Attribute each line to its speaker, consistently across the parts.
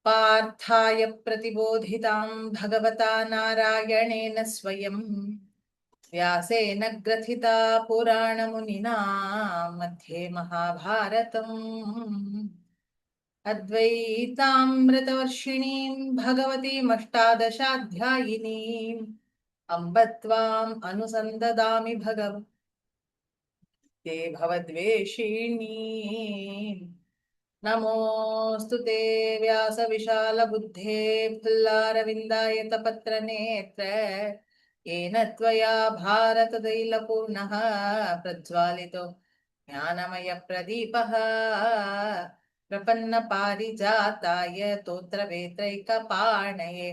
Speaker 1: पार्थाय प्रतिबोधितां भगवता नारायणेन स्वयं व्यासेन ग्रथिता पुराणमुनिना मध्ये महाभारतम् अद्वैतामृतवर्षिणीं भगवतीमष्टादशाध्यायिनीम् अम्ब त्वाम् अनुसन्ददामि भगवते भवद्वेषिणी। नमोऽस्तु ते व्यासविशालबुद्धे फुल्लारविन्दायतपत्रनेत्र येन त्वया भारततैलपूर्णः प्रज्वालितो ज्ञानमयप्रदीपः प्रपन्नपारिजाताय तोत्रवेत्रैकपाणये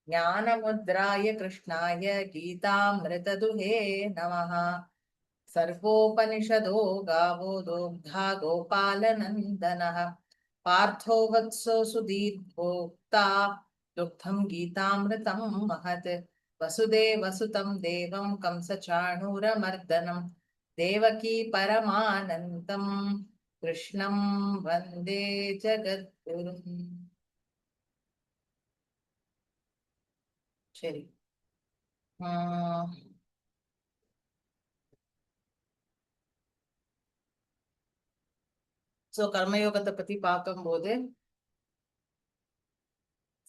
Speaker 1: ज्ञानमुद्राय कृष्णाय गीतामृतदुहे नमः। सर्वोपनिषदो गावो दोग्धा गोपालनन्दनः पार्थो वत्सो सुदीर्घोक्ता दुग्धं गीतामृतं महत् वसुदेवसुतं देवं कंसचाणूरमर्दनं देवकी परमानन्दं कृष्णं वन्दे जगद्गुरुम्। சரி. ஸோ கர்மயோகத்தை பத்தி பார்க்கும்போது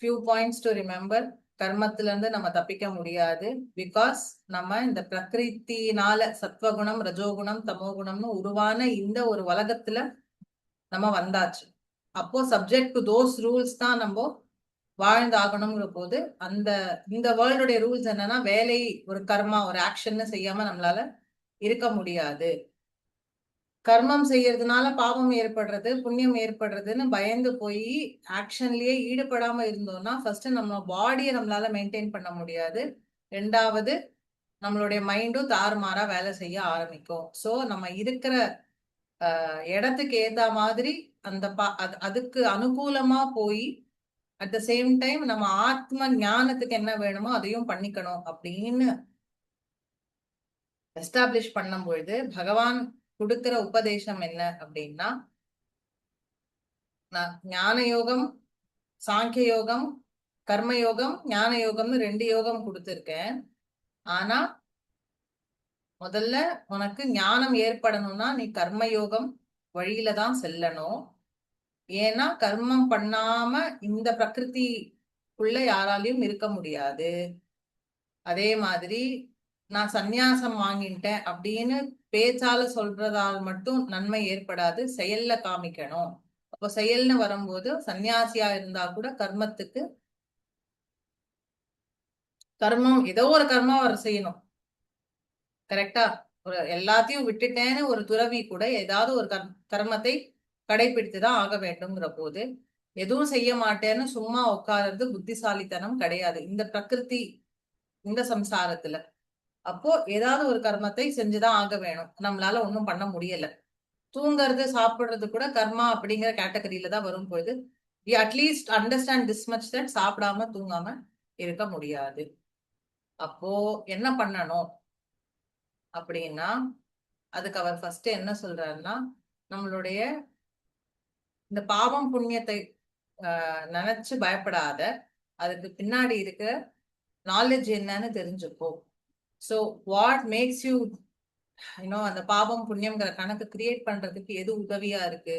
Speaker 1: ஃபியூ பாயிண்ட்ஸ் டு ரிமெம்பர். கர்மத்துல இருந்து நம்ம தப்பிக்க முடியாது. பிகாஸ் நம்ம இந்த பிரகிருத்தினால சத்வகுணம் ரஜோகுணம் தமோகுணம்னு உருவான இந்த ஒரு உலகத்துல நம்ம வந்தாச்சு. அப்போ சப்ஜெக்ட் டு தோஸ் ரூல்ஸ் தான் நம்ம வாழ்ந்தாகணுங்கிற போது இந்த வேர்ல்டுடைய ரூல்ஸ் என்னன்னா, வேலை ஒரு கர்மா ஒரு ஆக்ஷன் செய்யாம நம்மளால இருக்க முடியாது. கர்மம் செய்யறதுனால பாவம் ஏற்படுறது புண்ணியம் ஏற்படுறதுன்னு பயந்து போய் ஆக்ஷன்லயே ஈடுபடாம இருந்தோம்னா ஃபர்ஸ்ட் நம்ம பாடியை நம்மளால மெயின்டைன் பண்ண முடியாது. ரெண்டாவது நம்மளுடைய மைண்டும் தாறுமாறா வேலை செய்ய ஆரம்பிக்கும். ஸோ நம்ம இருக்கிற இடத்துக்கு ஏத்த மாதிரி அதுக்கு அனுகூலமா போய் அட் த சேம் டைம் நம்ம ஆத்ம ஞானத்துக்கு என்ன வேணுமோ அதையும் பண்ணிக்கணும் அப்படின்னு எஸ்டாப்ளிஷ் பண்ணும் பொழுது பகவான் கொடுக்கிற உபதேசம் என்ன அப்படின்னா, நான் ஞான யோகம் சாங்கிய யோகம் கர்மயோகம் ஞான யோகம்னு 2 யோகம் கொடுத்திருக்கேன். ஆனா முதல்ல உனக்கு ஞானம் ஏற்படணும்னா நீ கர்மயோகம் வழியில தான் செல்லணும். ஏன்னா கர்மம் பண்ணாம இந்த பிரகிருதிக்குள்ள யாராலையும் இருக்க முடியாது. அதே மாதிரி நான் சந்நியாசம் வாங்கிட்டேன் அப்படின்னு பேச்சால சொல்றதால் மட்டும் நன்மை ஏற்படாது, செயல்ல காமிக்கணும். அப்போ செயல்னு வரும்போது சன்னியாசியா இருந்தா கூட கர்மம் ஏதோ ஒரு கர்மா அவர் செய்யணும். கரெக்டா? ஒரு எல்லாத்தையும் விட்டுட்டேன்னு ஒரு துறவி கூட ஏதாவது ஒரு கர்மத்தை கடைபிடித்துதான் ஆக வேண்டும்ங்கிற போது எதுவும் செய்ய மாட்டேன்னு சும்மா உட்கார்றது புத்திசாலித்தனம் கிடையாது இந்த பிரகிருதி இந்த சம்சாரத்துல. அப்போ ஏதாவது ஒரு கர்மத்தை செஞ்சுதான் ஆக வேணும். நம்மளால ஒன்றும் பண்ண முடியல. தூங்குறது சாப்பிடுறது கூட கர்மா அப்படிங்கிற கேட்டகரியில தான் வரும் பொழுது at least understand this much that சாப்பிடாம தூங்காம இருக்க முடியாது. அப்போ என்ன பண்ணணும் அப்படின்னா, அதுக்கு அவர் ஃபர்ஸ்ட் என்ன சொல்றாருன்னா, நம்மளுடைய இந்த பாவம் புண்ணியத்தை நினைச்சு பயப்படாத, அதுக்கு பின்னாடி இருக்கிற நாலேஜ் என்னன்னு தெரிஞ்சுக்கோ. ஸோ வாட் மேக்ஸ் யூ அந்த பாவம் புண்ணியம்ங்கிற கணக்கு கிரியேட் பண்றதுக்கு எது உதவியா இருக்கு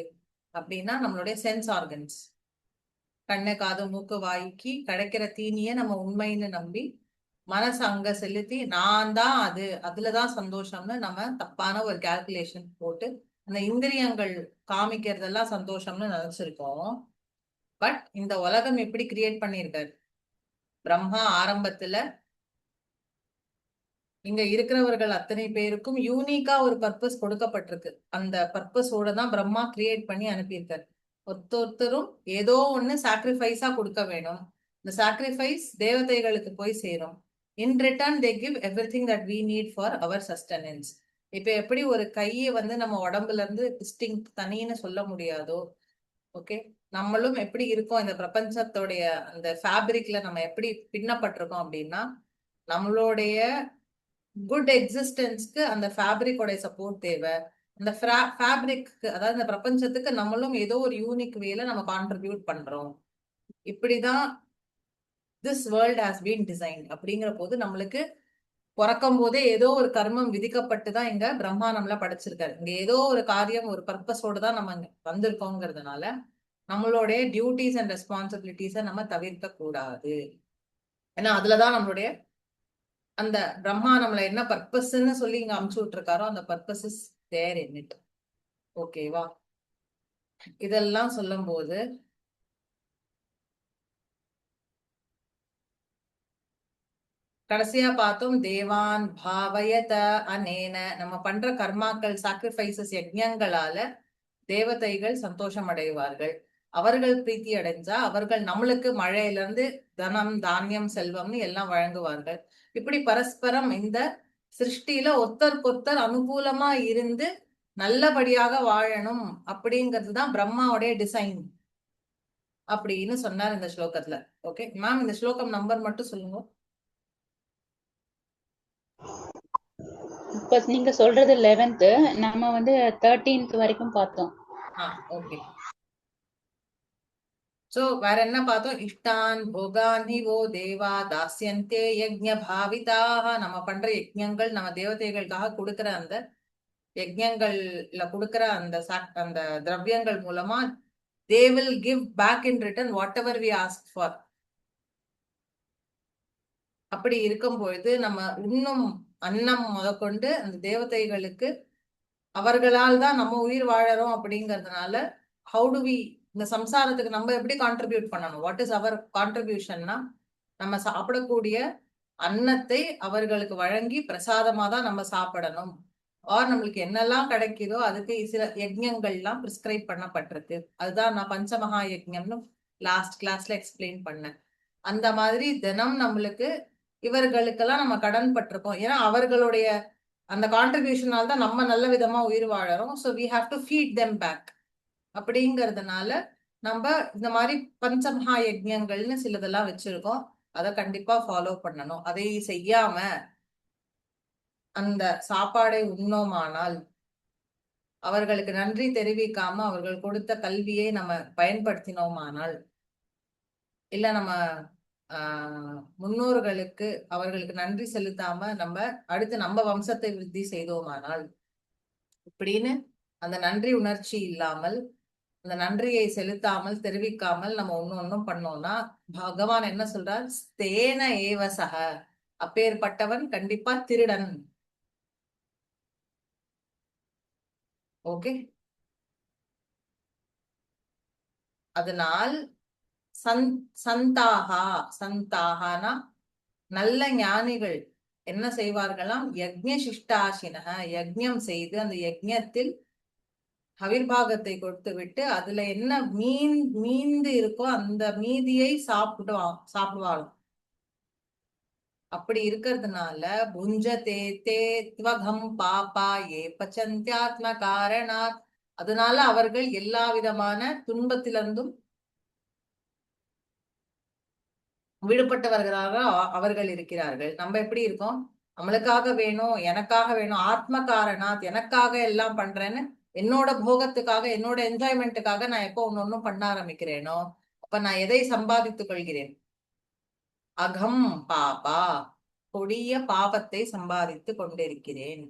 Speaker 1: அப்படின்னா, நம்மளுடைய சென்ஸ் ஆர்கன்ஸ், கண்ணு காது மூக்கு வாய்க்கு கிடைக்கிற தீனிய நம்ம உண்மைன்னு நம்பி மனசு அங்க செலுத்தி நான் தான் அதுலதான் சந்தோஷம்னு நம்ம தப்பான ஒரு கால்குலேஷன் போட்டு அந்த இந்திரியங்கள் காமிக்கிறதெல்லாம் சந்தோஷம்னு நினைச்சிருக்கோம். பட் இந்த உலகம் எப்படி கிரியேட் பண்ணியிருக்காரு? பிரம்மா ஆரம்பத்துல இங்க இருக்கிறவர்கள் அத்தனை பேருக்கும் யூனிக்கா ஒரு பர்பஸ் கொடுக்கப்பட்டிருக்கு. அந்த பர்பஸோட தான் பிரம்மா கிரியேட் பண்ணி அனுப்பியிருக்காரு. ஒருத்தரும் ஏதோ ஒண்ணு சாக்ரிஃபைஸா கொடுக்க வேணும். இந்த சாக்ரிஃபைஸ் தேவதைகளுக்கு போய் சேரும். In return they give everything that we need for our sustenance. இப்ப எப்படி ஒரு கையை நம்ம உடம்புல இருந்து டிஸ்டிங் தனின்னு சொல்ல முடியாதோ, ஓகே, நம்மளும் எப்படி இருக்கோம் இந்த பிரபஞ்சத்தோடைய அந்த ஃபேப்ரிக்ல நம்ம எப்படி பின்னப்பட்டிருக்கோம் அப்படின்னா, நம்மளுடைய குட் எக்ஸிஸ்டன்ஸ்க்கு அந்த ஃபேப்ரிக்கோட சப்போர்ட் தேவை. அந்த ஃபேப்ரிக்கு அதாவது இந்த பிரபஞ்சத்துக்கு நம்மளும் ஏதோ ஒரு யூனிக் வேல நம்ம கான்ட்ரிபியூட் பண்றோம். இப்படிதான் this world has been design. அப்படிங்கிற போது நம்மளுக்கு பிறக்கும் போதே ஏதோ ஒரு கர்மம் விதிக்கப்பட்டு தான் இங்க பிரம்மா நம்மள படைச்சிருக்காரு. இங்க ஏதோ ஒரு காரியம், ஒரு பர்பஸோடு தான் நம்ம இங்க வந்திருக்கோங்கிறதுனால நம்மளுடைய டியூட்டிஸ் அண்ட் ரெஸ்பான்சிபிலிட்டிஸை நம்ம தவிர்க்க கூடாது. ஏன்னா அதுலதான் நம்மளுடைய அந்த பிரம்மா நம்மள என்ன பர்பஸ்ன்னு சொல்லி இங்க அமுச்சு விட்டுருக்காரோ அந்த purpose is there in it. ஓகேவா? இதெல்லாம் சொல்லும் போது கடைசியா பார்த்தோம், தேவான் பாவயத அனேன. நம்ம பண்ற கர்மாக்கள், சாக்ரிஃபைசஸ், யஜ்ஞங்களால தேவதைகள் சந்தோஷம் அடைவார்கள். அவர்கள் பிரீத்தி அடைஞ்சா அவர்கள் நம்மளுக்கு மழையில இருந்து தனம், தானியம், செல்வம்னு எல்லாம் வழங்குவார்கள். இப்படி பரஸ்பரம் இந்த சிருஷ்டியில ஒருத்தருக்கொருத்தர் அனுகூலமா இருந்து நல்லபடியாக வாழணும் அப்படிங்கிறது தான் பிரம்மாவுடைய டிசைன் அப்படின்னு சொன்னார் இந்த ஸ்லோகத்துல. ஓகே மேம், இந்த ஸ்லோகம் நம்பர் மட்டும் சொல்லுங்க.
Speaker 2: இப்ப நீங்க சொல்றது 11th, நம்ம வந்து 13th வரைக்கும் பார்த்தோம்.
Speaker 1: ஓகே. சோ வேற என்ன பார்த்தோம்? இஷ்டான் போகான் ஹி வோ தேவா தாஸ்யந்தே யஜ்ஞ பாவிதாக. நம்ம பண்ற யஜ்ஞங்கள், நம்ம தேவதைகளுக்காக கொடுக்கிற அந்த யஜ்ஞங்கள்ல கொடுக்கிற அந்த திரவியங்கள் மூலமா they will give back in return whatever we ask for. அப்படி இருக்கும் பொழுது நம்ம இன்னும் அன்னம் முதற்கொண்டு அந்த தேவதைகளுக்கு அவர்களால் தான் நம்ம உயிர் வாழறோம். அப்படிங்கறதுனால ஹவு டு வி, இந்த சம்சாரத்துக்கு நம்ம எப்படி கான்ட்ரிபியூட் பண்ணணும்? வாட் இஸ் அவர் கான்ட்ரிபியூஷன்னா, நம்ம சாப்பிடக்கூடிய அன்னத்தை அவர்களுக்கு வழங்கி பிரசாதமா தான் நம்ம சாப்பிடணும். ஆர் நம்மளுக்கு என்னெல்லாம் கிடைக்குதோ அதுக்கு சில யஜ்ஞங்கள்லாம் பிரிஸ்கிரைப் பண்ணப்பட்டிருக்கு. அதுதான் நான் பஞ்சமகா யஜ்ஞம்னு லாஸ்ட் கிளாஸ்ல எக்ஸ்பிளைன் பண்ணேன். அந்த மாதிரி தினம் நம்மளுக்கு இவர்களுக்கெல்லாம் நம்ம கடன் பட்டிருக்கோம். ஏன்னா அவர்களுடைய அந்த கான்ட்ரிபியூஷனால தான் நம்ம நல்ல விதமா உயிர் வாழறோம். So we have to feed them back. அப்படிங்கறதுனால நம்ம இந்த மாதிரி பஞ்சமகா யஜ்ஞங்கள்னு சிலதெல்லாம் வச்சிருக்கோம். அதை கண்டிப்பா ஃபாலோ பண்ணணும். அதை செய்யாம அந்த சாப்பாடை உண்ணோமானால், அவர்களுக்கு நன்றி தெரிவிக்காம அவர்கள் கொடுத்த கல்வியை நம்ம பயன்படுத்தினோமானால், இல்ல நம்ம முன்னோர்களுக்கு அவர்களுக்கு நன்றி செலுத்தாம நம்ம அடுத்து நம்ம வம்சத்தை விருத்தி செய்தோமானால், இப்படின்னு அந்த நன்றி உணர்ச்சி இல்லாமல், அந்த நன்றியை செலுத்தாமல், தெரிவிக்காமல் நம்ம ஒன்னும் பண்ணோம்னா பகவான் என்ன சொல்றார்? ஸ்தேன ஏவசக, அப்பேற்பட்டவன் கண்டிப்பா திருடன். ஓகே, அதனால் சந்தாகா, சந்தாகனா நல்ல ஞானிகள் என்ன செய்வார்களாம்? யஜ்ஞ சிஷ்டாசினக, யஜ்ஞம் செய்து அந்த யஜ்ஞத்தில் அவிர்வாகத்தை கொடுத்து விட்டு அதுல என்ன மீந்து இருக்கோ அந்த மீதியை சாப்பிடுவாங்க. அப்படி இருக்கிறதுனால புஞ்சதே தே த்வகம் பாபா ஏ பச்சந்தியாத்ம காரணாத், அதனால அவர்கள் எல்லா விதமான துன்பத்திலிருந்தும் விடுபட்டவர்களாக அவர்கள் இருக்கிறார்கள். நம்ம எப்படி இருக்கோம்? நம்மளுக்காக வேணும், எனக்காக வேணும், ஆத்ம காரணாத், எனக்காக எல்லாம் பண்றேன்னு என்னோட போகத்துக்காக, என்னோட என்ஜாய்மெண்ட்டுக்காக நான் எப்போ ஒன்னொன்னும் பண்ண ஆரம்பிக்கிறேனோ அப்ப நான் எதை சம்பாதித்துக் கொள்கிறேன்? அகம் பாபா, கொடிய பாபத்தை சம்பாதித்து கொண்டிருக்கிறேன்.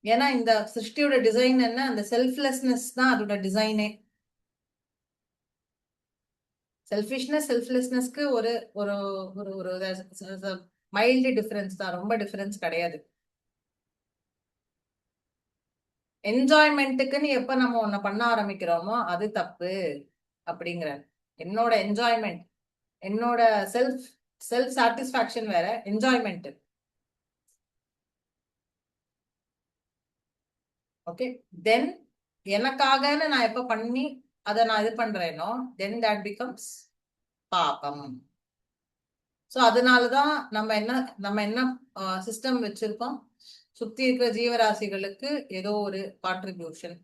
Speaker 1: ஏன்னா இந்த சிருஷ்டியோட டிசைன் என்ன? அந்த செல்ஃப்லெஸ்னஸ் தான் அதோட டிசைனே. செல்ஃபிஷ்னஸ் செல்ஃப்லெஸ்னஸ்க்கு ஒரு ஒரு ஒரு ஒரு மைல்டு டிஃபரன்ஸ் தான், ரொம்ப டிஃபரன்ஸ் கிடையாது. என்ஜாய்மெண்ட்டுக்குன்னு எப்ப நம்ம ஒன்ன பண்ண ஆரம்பிக்கிறோமோ அது தப்பு அப்படிங்கிற. என்னோட என்ஜாய்மெண்ட், என்னோட செல்ஃப் செல்ஃப் சாட்டிஸ்பாக்சன் வேற, என்ஜாய்மெண்ட். ஓகே, தென் எனக்காகன்னு நான் எப்ப பண்ணி அதை நான் இது பண்றேனோ தென் தட் பிகம்ஸ் பாபம். ஸோ அதனாலதான் நம்ம என்ன சிஸ்டம் வச்சிருக்கோம்? சுத்தி இருக்கிற ஜீவராசிகளுக்கு ஏதோ ஒரு கான்ட்ரிபியூஷன்,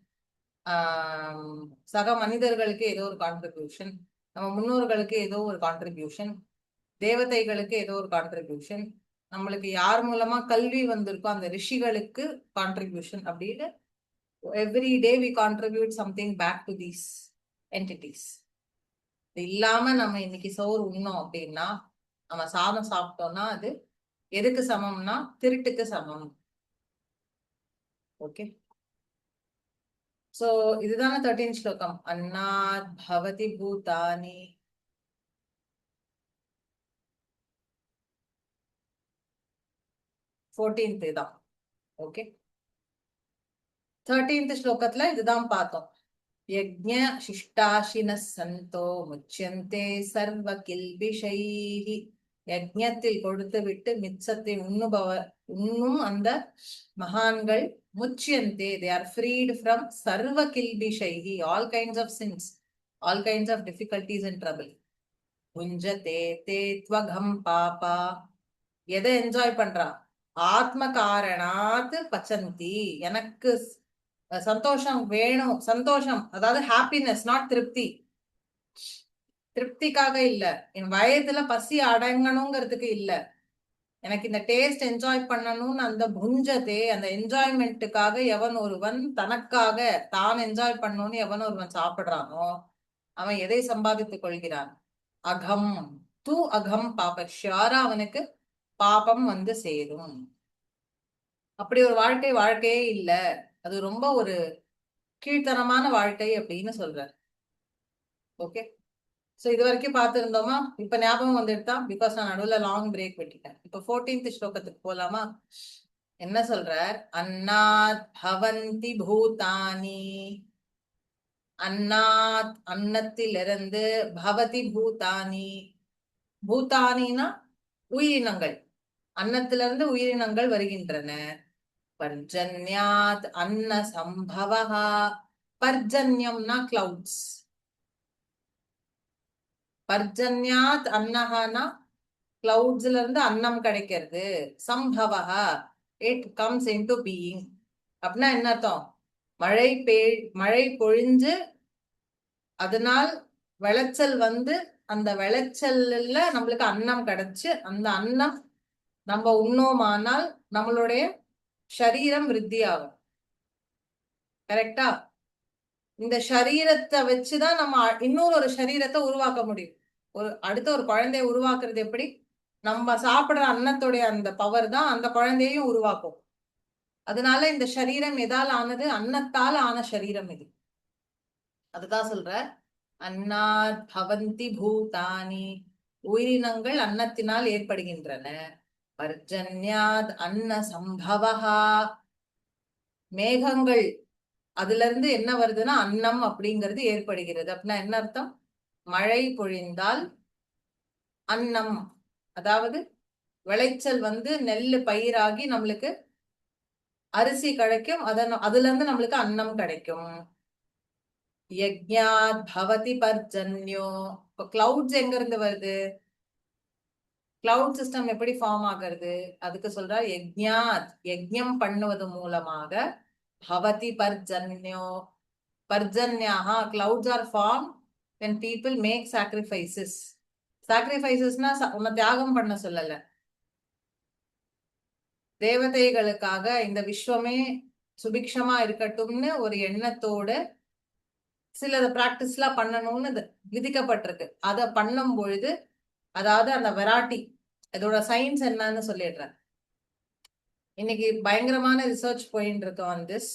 Speaker 1: சக மனிதர்களுக்கு ஏதோ ஒரு கான்ட்ரிபியூஷன், நம்ம முன்னோர்களுக்கு ஏதோ ஒரு கான்ட்ரிபியூஷன், தேவதைகளுக்கு ஏதோ ஒரு கான்ட்ரிபியூஷன், நம்மளுக்கு யார் மூலமா கல்வி வந்திருக்கோ அந்த ரிஷிகளுக்கு கான்ட்ரிபியூஷன். அப்படின்னு every day we contribute something back to these entities. இல்லாம நம்ம இன்னைக்கு சோறு உண்ணோம் அப்படின்னா, நம்ம சாதம் சாப்பிட்டோம்னா அது எதுக்கு சமம்னா திருட்டுக்கு சமம். ஓகே, சோ இதுதானே 13th ஸ்லோகம். அன்னாத் பவதி பூதானி. 14th தான். ஓகே, 13th ஸ்லோகத்துல இதுதான் பார்த்தோம். யஜ்ஞ சிஷ்டாஷின சந்தோ முச்சியந்தே சர்வ கில்பிஷைஹி. யஜ்ஞத்தில் கொடுத்து விட்டு மிச்சத்தை உண்ணும் அந்த மகான்கள் முச்சியந்தே, they are freed from சர்வ கில்பிஷைஹி, all kinds of sins, all kinds of difficulties and trouble. புஞ்சதே தே த்வகம் பாபா. எதை என்ஜாய் பண்றா? ஆத்ம காரணாத் பச்சந்தி. எனக்கு சந்தோஷம் வேணும், சந்தோஷம் அதாவது ஹாப்பினஸ், நாட் திருப்தி. திருப்திக்காக இல்ல, என் வயதுல பசி அடங்கணுங்கிறதுக்கு இல்ல, எனக்கு இந்த டேஸ்ட் என்ஜாய் பண்ணணும்னு அந்த புஞ்சதே, அந்த என்ஜாய்மெண்ட்டுக்காக எவன் ஒருவன் தனக்காக தான் என்ஜாய் பண்ணணும்னு எவன் ஒருவன் சாப்பிடுறானோ அவன் எதை சம்பாதித்துக் கொள்கிறான்? அகம் தூ அகம் பாப, ஷியாரா அவனுக்கு பாபம் வந்து சேரும். அப்படி ஒரு வாழ்க்கையே இல்ல, அது ரொம்ப ஒரு கீழ்த்தரமான வாழ்க்கை அப்படின்னு சொல்றார். ஓகே, சோ இது வரைக்கும் பார்த்திருந்தோமா? இப்ப ஞாபகம் வந்துட்டா, பிகாஸ் நான் நடுவுல லாங் பிரேக் விட்டுட்டேன். இப்ப 14th ஸ்லோகத்துக்கு போலாமா? என்ன சொல்றார்? அன்னாத் பவந்தி பூதானி. அன்னாத் அன்னத்திலிருந்து, பவதி பூதானி, பூதானினா உயிரினங்கள், அன்னத்திலிருந்து உயிரினங்கள் வருகின்றன. பர்ஜன்யாத் அன்ன சம்பவஹா. பர்ஜன்யம்னா கிளவுட்ஸ். பர்ஜன்யாத் அன்னஹானா கிளவுட்ஸ்ல இருந்து அன்னம் கிடைக்கிறது. சம்பவஹா, இட் கம்ஸ் இன்டு பீயிங். அப்படின்னா என்ன அர்த்தம்? மழை பொழிஞ்சு அதனால் விளைச்சல் வந்து, அந்த விளைச்சல்ல நம்மளுக்கு அன்னம் கிடைச்சு, அந்த அன்னம் நம்ம உண்ணோமானால் நம்மளுடைய சரீரம் விருத்தி ஆகும். கரெக்டா? இந்த சரீரத்தை வச்சுதான் நம்ம இன்னொரு சரீரத்தை உருவாக்க முடியும். அடுத்த ஒரு குழந்தைய உருவாக்குறது எப்படி? நம்ம சாப்பிடுற அன்னத்துடைய அந்த பவர் தான் அந்த குழந்தையையும் உருவாக்கும். அதனால இந்த சரீரம் எதால் ஆனது? அன்னத்தால் ஆன சரீரம் இது. அதுதான் சொல்ற, அன்னாத் பவந்தி பூதானி, உயிரினங்கள் அன்னத்தினால் ஏற்படுகின்றன. பர்ஜன்யாத் அன்ன சம்பவஹா, மேகங்கள் அதுல இருந்து என்ன வருதுன்னா அன்னம் அப்படிங்கிறது ஏற்படுகிறது. அப்படின்னா என்ன அர்த்தம்? மழை பொழிந்தால் அன்னம், அதாவது விளைச்சல் வந்து நெல்லு பயிராகி நம்மளுக்கு அரிசி கிடைக்கும், அதுல இருந்து நம்மளுக்கு அன்னம் கிடைக்கும். யஜ்ஞாத் பவதி பர்ஜன்யோ. இப்போ கிளவுட்ஸ் எங்க இருந்து வருது? கிளவுட் சிஸ்டம் எப்படி ஃபார்ம் ஆகிறது? அதுக்கு சொல்றா யஜ்ஞாத், யஜ்ஞம் பண்ணுவது மூலமாக. பவதி பர்ஜன்யோ, பர்ஜன்யாஹா, clouds are formed when people make sacrifices. sacrificesனா உன்னை தியாகம் பண்ண சொல்லல, தேவதைகளுக்காக இந்த விஸ்வமே சுபிக்ஷமா இருக்கட்டும்னு ஒரு எண்ணத்தோட சில பிராக்டிஸ்லாம் பண்ணணும்னு விதிக்கப்பட்டிருக்கு. அதை பண்ணும் பொழுது, அதாவது அந்த வெராட்டி, இதோட சயின்ஸ் என்னன்னு சொல்லிடுறேன். இன்னைக்கு பயங்கரமான ரிசர்ச் போயிட்டு இருக்கு on this.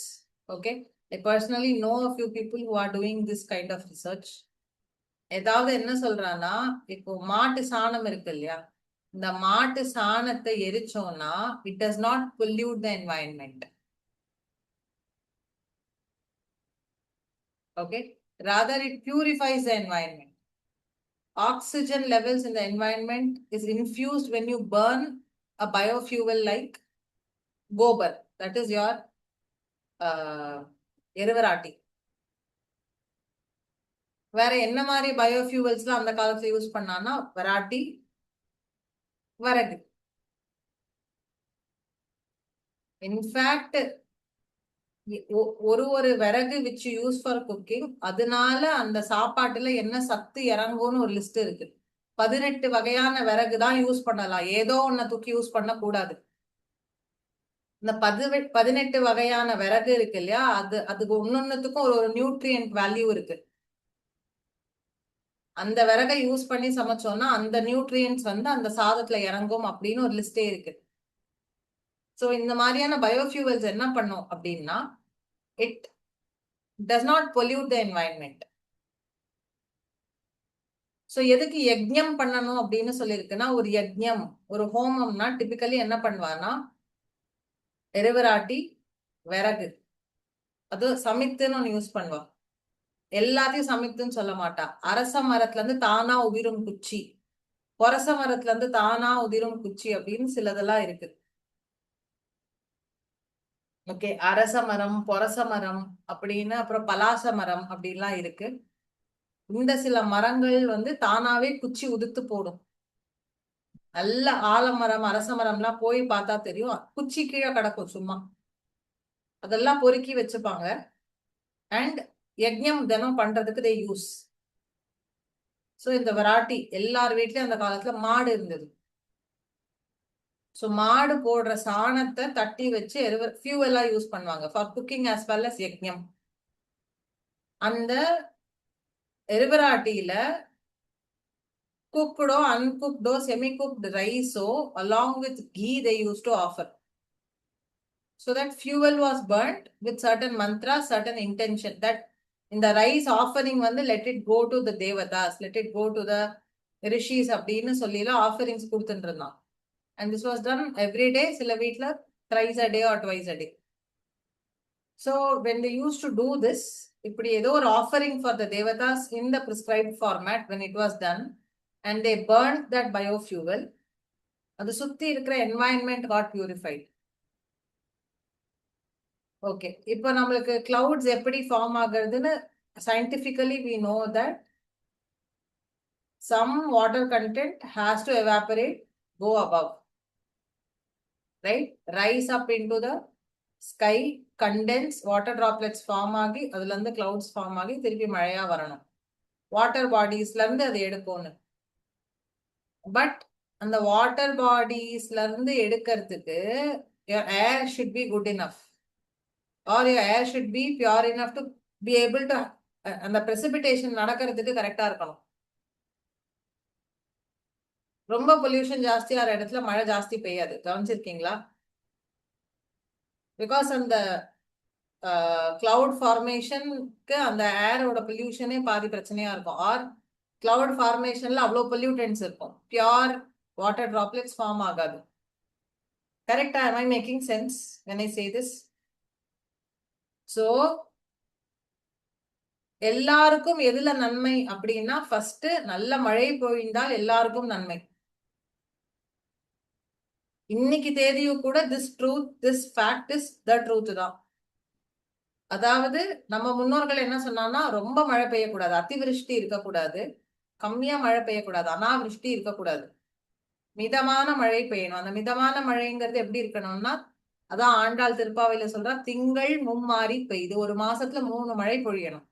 Speaker 1: Okay, I personally know a few people who are doing this kind of research. ஏதாவது என்ன சொல்றான்னா, இப்போ மாட்டு சாணம் இருக்கு இல்லையா, இந்த மாட்டு சாணத்தை எரிச்சோம்னா it does not pollute the environment. Okay, rather it purifies the environment. Oxygen levels in the environment is infused when you burn a biofuel like gobar, that is your எருவராட்டி. வேற என்ன மாதிரி பயோஃபியூவல்ஸ்லாம் அந்த காலத்துல யூஸ் பண்ணான்னா வராட்டி, வரகு. இன்ஃபேக்ட் ஒரு விறகு விச் யூஸ் ஃபார் குக்கிங், அதனால அந்த சாப்பாட்டுல என்ன சத்து இறங்கும்னு ஒரு லிஸ்ட் இருக்கு. 18 வகையான விறகு தான் யூஸ் பண்ணலாம், ஏதோ ஒன்ன தூக்கி யூஸ் பண்ண கூடாது. இந்த 18 வகையான விறகு இருக்கு இல்லையா, அதுக்கு ஒன்னொன்னுத்துக்கும் ஒரு நியூட்ரியன்ட் வேல்யூ இருக்கு. அந்த விறகை யூஸ் பண்ணி சமைச்சோம்னா அந்த நியூட்ரியன்ஸ் வந்து அந்த சாதத்துல இறங்கும் அப்படின்னு ஒரு லிஸ்டே இருக்கு. ஸோ இந்த மாதிரியான பயோஃபியூவல்ஸ் என்ன பண்ணும் அப்படின்னா, it does not pollute the environment. So எதுக்கு யஜ்ஞம் பண்ணணும் அப்படின்னு சொல்லியிருக்குன்னா, ஒரு யஜ்ஞம் ஒரு ஹோமம்னா டிபிக்கலி என்ன பண்ணுவான்னா, எருவராட்டி, விறகு, அது சமித்துன்னு ஒன்று யூஸ் பண்ணுவா. எல்லாத்தையும் சமித்துன்னு சொல்ல மாட்டா. அரச மரத்துல இருந்து தானா உதிரும் குச்சி, பொரச மரத்துல இருந்து தானா உதிரும் குச்சி அப்படின்னு சிலதெல்லாம் இருக்கு. ஓகே, அரச மரம், பொரச மரம் அப்படின்னு, அப்புறம் பலாச மரம் அப்படின்லாம் இருக்கு. இந்த சில மரங்கள் வந்து தானாவே குச்சி உதிர்த்து போடும். நல்ல ஆலமரம், அரச மரம்லாம் போய் பார்த்தா தெரியும், குச்சி கீழே கிடக்கும் சும்மா. அதெல்லாம் பொறுக்கி வச்சுப்பாங்க. அண்ட் யஜ்ஞம் தினம் பண்றதுக்கு தே யூஸ். ஸோ இந்த வெராட்டி எல்லார் வீட்லயும் அந்த காலத்துல மாடு இருந்தது. ஸோ மாடு போடுற சாணத்தை தட்டி வச்சு ஃபியூவலா யூஸ் பண்ணுவாங்க for cooking as well as யஜ்ஞம். அந்த எருவராட்டியில cooked or uncooked or semi-cooked rice along with ghee they used to offer. So that fuel was burnt with certain mantra, certain intention that in the rice offering வந்து let it go to the devatas, let it go to the rishis அப்படின்னு சொல்லிலாம் offerings கொடுத்துட்டு இருந்தான். And this was done every day, சில வீட்ல thrice a day or twice a day. So when they used to do this, இப்படி ஏதோ ஒரு offering for the devatas in the prescribed format when it was done and they burned that biofuel, அது சுத்தி இருக்கிற environment got purified. Okay, இப்போ நம்மளுக்கு clouds எப்படி form ஆகுறதுன்னு scientifically we know that some water content has to evaporate, go above, right? Rise up into the sky, condense, water droplets form ஆகி அதுல இருந்து clouds form ஆகி திருப்பி மழையா வரணும். வாட்டர் பாடிஸ்ல இருந்து அது எடுக்கணும். பட் அந்த வாட்டர் பாடிஸ்ல இருந்து எடுக்கிறதுக்கு your air should be good enough or your air should be pure enough to be able to அந்த precipitation நடக்கிறதுக்கு கரெக்டா இருக்கணும். ரொம்ப பொல்யூஷன் ஜாஸ்தியான இடத்துல மழை ஜாஸ்தி பெய்யாது, கவனிச்சிருக்கீங்களா? பிகாஸ் அந்த கிளவுட் ஃபார்மேஷனுக்கு அந்த ஏரோட பொல்யூஷனே பாதி பிரச்சனையா இருக்கும். ஆர் கிளவுட் ஃபார்மேஷன்ல அவ்வளோ பொல்யூட்டன்ஸ் இருக்கும், பியோர் வாட்டர் டிராப்லெட்ஸ் ஃபார்ம் ஆகாது. கரெக்டா? am I making sense when I say this? So எல்லாருக்கும் எதுல நன்மை அப்படின்னா, ஃபர்ஸ்ட் நல்ல மழை பொழிந்தால் எல்லாருக்கும் நன்மை. இன்னைக்கு தேதியும் கூட this truth, this fact is the truth தான். அதாவது நம்ம முன்னோர்கள் என்ன சொன்னான்னா, ரொம்ப மழை பெய்யக்கூடாது, அத்திவிருஷ்டி இருக்கக்கூடாது, கம்மியா மழை பெய்யக்கூடாது, அனாவிருஷ்டி இருக்கக்கூடாது, மிதமான மழை பெய்யணும். அந்த மிதமான மழைங்கிறது எப்படி இருக்கணும்னா, அதான் ஆண்டாள் திருப்பாவையில சொல்றா, திங்கள் மும்மாறி பெய்து, ஒரு மாசத்துல 3 மழை பொழியணும்.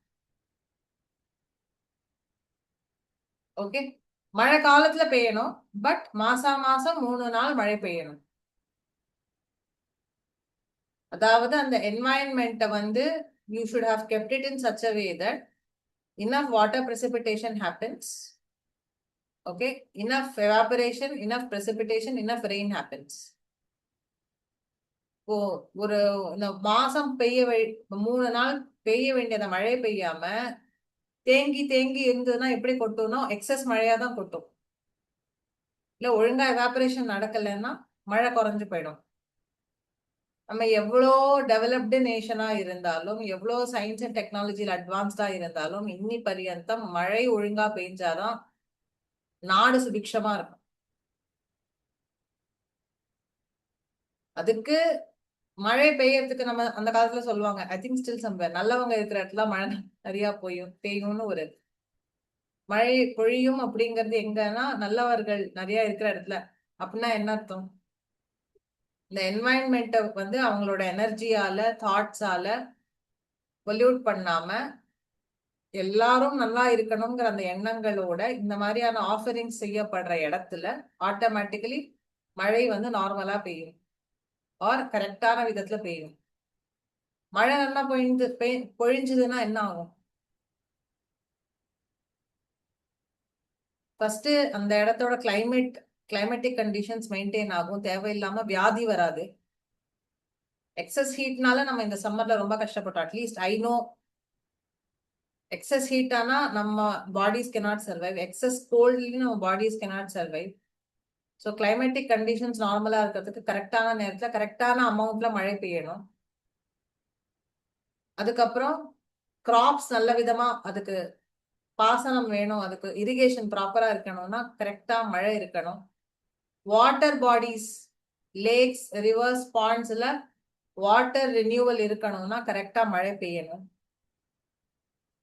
Speaker 1: ஓகே, மழை காலத்துல பெய்யணும், பட் மாசம் 3 நாள் மழை பெய்யணும். அதாவது அந்த என்வாயன்மெண்ட்டை வந்து you should have kept it in such a way that enough water precipitation happens, okay, enough evaporation, enough precipitation, enough rain happens. இப்போ ஒரு இந்த மாசம் 3 நாள் பெய்ய வேண்டியத மழை பெய்யாம தேங்கி தேங்கி இருந்ததுன்னா எப்படி கொட்டும்னா எக்ஸஸ் மழையா தான் கொட்டும். இல்ல ஒழுங்கா எவாபரேஷன் நடக்கலைன்னா மழை குறைஞ்சு போயிடும். நம்ம எவ்வளோ டெவலப்டு நேஷனா இருந்தாலும், எவ்வளோ சயின்ஸ் அண்ட் டெக்னாலஜியில் அட்வான்ஸ்டா இருந்தாலும், இன்னி பரியந்தம் மழை ஒழுங்கா பெய்ஞ்சாதான் நாடு சுபிக்ஷமா இருக்கும். அதுக்கு மழை பெய்யறதுக்கு நம்ம அந்த காலத்துல சொல்லுவாங்க, ஐ திங்க் ஸ்டில் சம்வேர், நல்லவங்க இருக்கிற இடத்துல மழை நிறைய பெய்யும்னு ஒரு மழை பொழியும் அப்படிங்கிறது எங்கன்னா நல்லவர்கள் நிறைய இருக்கிற இடத்துல. அப்படின்னா என்ன அர்த்தம்? இந்த என்வாயன்மெண்ட்டை வந்து அவங்களோட எனர்ஜியால, தாட்ஸால பொல்யூட் பண்ணாம எல்லாரும் நல்லா இருக்கணுங்கிற அந்த எண்ணங்களோட இந்த மாதிரியான ஆஃபரிங் செய்யப்படுற இடத்துல ஆட்டோமேட்டிக்கலி மழை வந்து நார்மலா பெய்யும், ஆர் கரெக்டான விதத்துல பெய்யும். மழை நல்லா பொழிஞ்சுதுன்னா என்ன ஆகும்? ஃபர்ஸ்ட் அந்த இடத்தோட கிளைமேட்டிக் கண்டிஷன்ஸ் மெயின்டைன் ஆகும், தேவையில்லாம வியாதி வராது. எக்ஸஸ் ஹீட்னால நம்ம இந்த சம்மர்ல ரொம்ப கஷ்டப்பட்டோம். At least I know excess heat ஆனா நம்ம பாடிஸ் cannot சர்வைவ், எக்ஸஸ் கோல்ட்லயும் நம்ம bodies cannot survive. So climatic conditions நார்மலா இருக்கிறதுக்கு கரெக்டான நேரத்துல கரெக்டான அமௌண்ட்ல மழை பெய்யணும். அதுக்கப்புறம் கிராப்ஸ் நல்ல விதமா அதுக்கு பாசனம் வேணும், அதுக்கு இரிகேஷன் ப்ராப்பரா இருக்கணும்னா கரெக்டா மழை இருக்கணும். வாட்டர் பாடிஸ், லேக்ஸ், ரிவர்ஸ், பாண்ட்ஸ்ல வாட்டர் ரினியூவல் இருக்கணும்னா கரெக்டா மழை பெய்யணும்.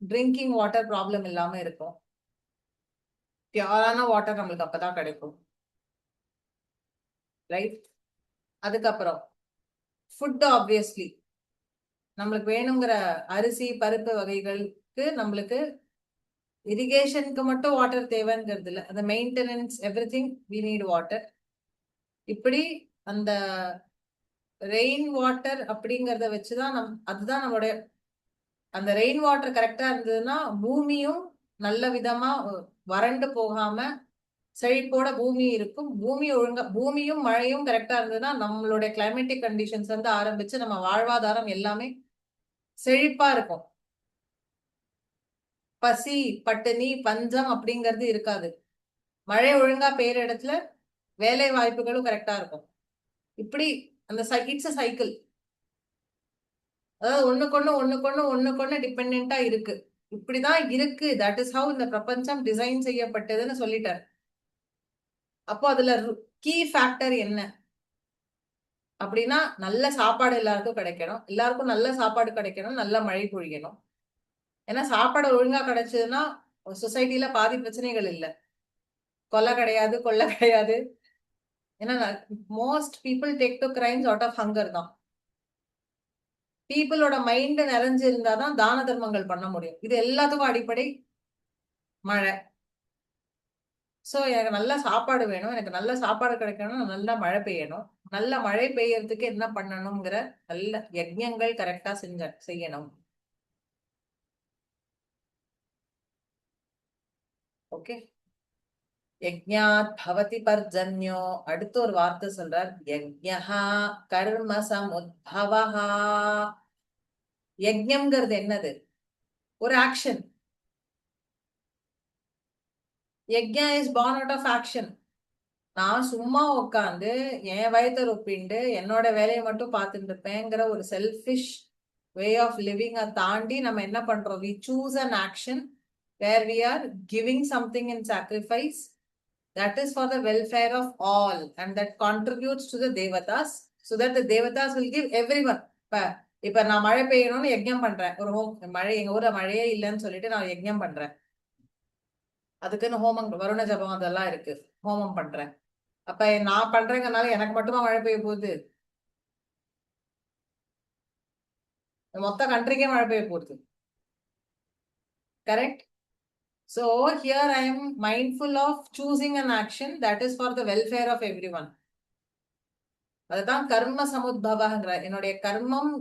Speaker 1: ட்ரிங்கிங் வாட்டர் ப்ராப்ளம் இல்லாம இருக்கும். பியூரான வாட்டர் நம்மளுக்கு அப்பதான் கிடைக்கும். ரைட். அதுக்கப்புறம் ஃபுட் ஆப்வியஸ்லி நம்மளுக்கு வேணுங்கிற அரிசி பருப்பு வகைகளுக்கு நம்மளுக்கு இரிகேஷனுக்கு மட்டும் வாட்டர் தேவைங்கிறது இல்லை, அந்த maintenance everything we need water. இப்படி அந்த ரெயின் வாட்டர் அப்படிங்கறத வச்சுதான் அதுதான் நம்மளுடைய அந்த ரெயின் வாட்டர் கரெக்டா இருந்ததுன்னா பூமியும் நல்ல விதமா வறண்டு போகாம செழிப்போட பூமி இருக்கும். பூமியும் மழையும் கரெக்டா இருந்ததுன்னா நம்மளுடைய கிளைமேட்டிக் கண்டிஷன்ஸ் வந்து ஆரம்பிச்சு நம்ம வாழ்வாதாரம் எல்லாமே செழிப்பா இருக்கும். பசி பட்டினி பஞ்சம் அப்படிங்கிறது இருக்காது. மழை ஒழுங்கா பெய்யற இடத்துல வேலை வாய்ப்புகளும் கரெக்டா இருக்கும். இப்படி அந்த இட்ஸ் அ சைக்கிள். அதாவது ஒண்ணுக்கொன்னு டிபெண்டா இருக்கு. இப்படிதான் இருக்கு. தட் இஸ் ஹவு இந்த பிரபஞ்சம் டிசைன் செய்யப்பட்டதுன்னு சொல்லிட்டார். அப்போ அதுல கீ ஃபேக்டர் என்ன அப்படின்னா, நல்ல சாப்பாடு எல்லாருக்கும் கிடைக்கணும், எல்லாருக்கும் நல்ல சாப்பாடு கிடைக்கணும், நல்ல மழை பொழியணும். ஏன்னா சாப்பாடு ஒழுங்கா கிடைச்சதுன்னா சொசைட்டில பாதி பிரச்சனைகள் இல்லை. கொலை கிடையாது, கொள்ளை கிடையாது. ஏன்னா most people take to crimes out of hunger தான். பீப்புளோட மைண்ட் நிறைஞ்சு இருந்தாதான் தான தர்மங்கள் பண்ண முடியும். இது எல்லாத்துக்கும் அடிப்படை மழை. சோ எனக்கு நல்ல சாப்பாடு வேணும், எனக்கு நல்ல சாப்பாடு கிடைக்கணும், நல்லா மழை பெய்யணும். நல்ல மழை பெய்யறதுக்கு என்ன பண்ணணுங்கிற நல்ல யஜ்ஞங்கள் கரெக்டா செய்யணும். ஓகே. யஜ்ஞாத் பவதி பர்ஜன்யோ. அடுத்து ஒரு வார்த்தை சொல்றார், யஜ்ஞஹா கர்ம சமுத்பவஹா. யஜ்ஞம்ங்கிறது என்னது? ஒரு action. Yajna is born out of action. நான் சும்மா உட்காந்து என் வயத்தை ரொப்பிண்டு என்னோட வேலையை மட்டும் பார்த்துட்டு இருப்பேங்கிற ஒரு செல்ஃபிஷ் வே ஆஃப் லிவிங்கை தாண்டி நம்ம என்ன பண்றோம்? We choose an action where we are giving something in sacrifice that is for the welfare of all and that contributes to the devatas so that the devatas will give everyone. இப்ப நான் மழை பெய்யணும்னு யஜ்ஞம் பண்றேன். ஒரு மழை எங்க ஊர்ல மழையே இல்லைன்னு சொல்லிட்டு நான் யஜ்ஞம் பண்றேன். அதுக்குன்னு ஹோமம் வருண ஜபம் அதெல்லாம் இருக்கு, ஹோமம் பண்றேன். அப்ப நான் பண்றேங்கனால எனக்கு மட்டுமா மழை பெய்ய போகுது? மொத்த கண்ட்ரிக்கே மழை பெய்ய போகுது. Correct. So here I am mindful of choosing an action that is for the welfare of everyone. அதுதான் கர்ம சமுத்பவங்கிற. என்னுடைய கர்மம்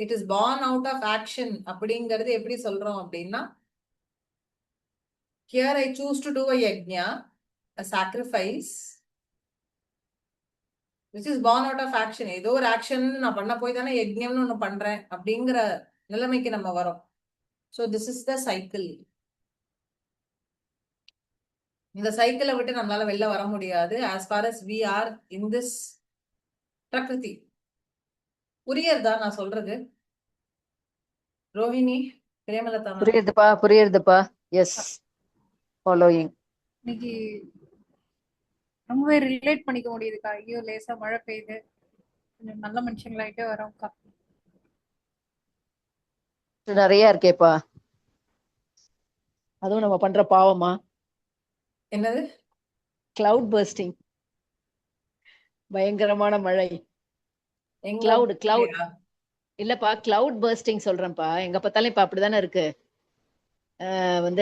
Speaker 1: it is born out of action அப்படிங்கிறது எப்படி சொல்றோம் அப்படின்னா, here I choose to do a yajna, a sacrifice which is born out of action. ஏதோ ஒரு ஆக்ஷன் நான் பண்ண போய் தானே யஜ்ஞம்னு ஒண்ணு பண்றேன் அப்படிங்கிற நிலைமைக்கு நம்ம வரோம். So this is the cycle. இந்த சைக்கிளை விட்டு நம்மளால வெளில வர முடியாது as far as we are in this பிரகிருதி. புரியுறதா நான் சொல்றது? ரோஹிணி, பிரேமலதா?
Speaker 3: புரியுதுப்பா. Yes, following.
Speaker 4: இன்னைக்கு ரொம்பவே ரிலேட் பண்ணிக்க முடியுதுக்கா. ஐயோ லேசா மழை பெய்யுது, கொஞ்சம் நல்ல மனுஷங்களாயிட்டே வரோம்க்கா.
Speaker 3: நிறைய இருக்கேப்பா. அதுவும் நம்ம பண்ற பாவமா?
Speaker 1: என்னது?
Speaker 3: கிளவுட் பர்ஸ்டிங், பயங்கரமான மழை. கிளவுட் இல்லப்பா, கிளவுட் பர்ஸ்டிங் சொல்றேன்ப்பா. எங்க பார்த்தாலும் இப்ப அப்படிதானே இருக்கு.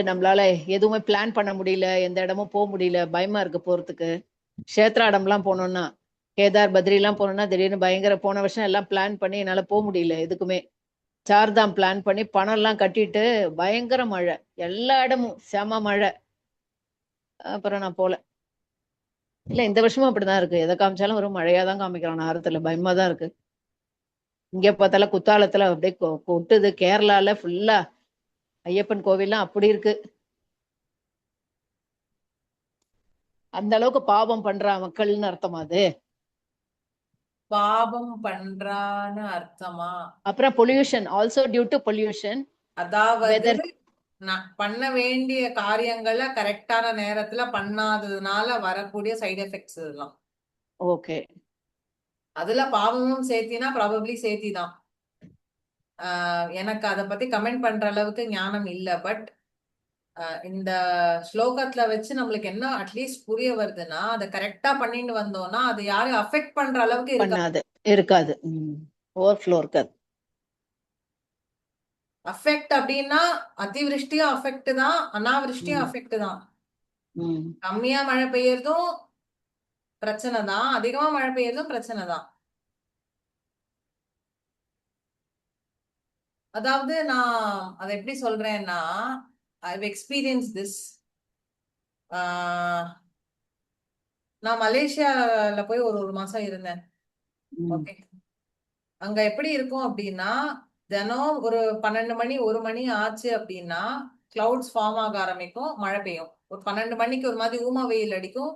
Speaker 3: நம்மளால எதுவுமே பிளான் பண்ண முடியல, எந்த இடமும் போக முடியல, பயமா இருக்கு போறதுக்கு. க்ஷேத்ராடம்லாம் போனோம்னா, கேதார் பத்ரி எல்லாம் போனோம்னா திடீர்னு பயங்கர, போன வருஷம் எல்லாம் பிளான் பண்ணி என்னால போக முடியல எதுக்குமே. சார்தாம் பிளான் பண்ணி பணம் எல்லாம் கட்டிட்டு பயங்கர மழை, எல்லா இடமும் செம மழை. அப்புறம் நான் போல. இல்ல இந்த வருஷமும் அப்படிதான் இருக்கு. எதை காமிச்சாலும் ஒரு மழையா தான் காமிக்கிறான். ஆரத்துல பயமா தான் இருக்கு. இங்க பார்த்தாலும் குத்தாலத்துல அப்படியே கொட்டுது. கேரளால ஃபுல்லா ஐயப்பன் கோவில்லாம் அப்படி இருக்கு. அந்த அளவுக்கு பாவம் பண்ற மக்கள்னு அர்த்தமா அது?
Speaker 1: பாவம் பண்றான்னு அர்த்தமா?
Speaker 3: அப்புறம் pollution, also due to pollution,
Speaker 1: அதாவது
Speaker 3: வெதர்.
Speaker 1: நான் பண்ண வேண்டிய காரியங்களை கரெக்டான நேரத்துல பண்ணாததுனால வரக்கூடிய சைடு எஃபெக்ட்ஸ் இதெல்லாம்.
Speaker 3: ஓகே.
Speaker 1: அதுல பாவமும் சேர்த்தினா ப்ராபப்ளி சேர்த்திதான். எனக்கு அதை பத்தி கமெண்ட் பண்ற அளவுக்கு ஞானம் இல்ல. பட் இந்த ஸ்லோகத்துல வச்சு நம்மளுக்கு என்ன அட்லீஸ்ட் புரிய வருதுன்னா, அதை கரெக்டா பண்ணிட்டு வந்தோம்னா அது யாரையும் அஃபெக்ட் பண்ற அளவுக்கு இருக்காது.
Speaker 3: பண்ணாது, இருக்காது. ஓவர்ஃப்ளோ இருக்காது.
Speaker 1: அஃபெக்ட் அப்படின்னா அதிவிருஷ்டியும் அஃபெக்ட் தான், அனாவிருஷ்டியும் அஃபெக்ட் தான். கம்மியா மழை பெய்யறதும் பிரச்சனை தான், அதிகமா மழை பெய்யறதும் பிரச்சனை தான். அதாவது நான் அதை எப்படி சொல்றேன்னா, ஐவ் எக்ஸ்பீரியன்ஸ் திஸ். நான் மலேசியால போய் ஒரு மாசம் இருந்தேன். ஓகே, அங்க எப்படி இருக்கும் அப்படின்னா, தினம் ஒரு 12 மணி 1 மணி ஆச்சு அப்படின்னா கிளவுட்ஸ் ஃபார்ம் ஆக ஆரம்பிக்கும், மழை பெய்யும். ஒரு 12 மணிக்கு ஒரு மாதிரி ஊம வெயில் அடிக்கும்,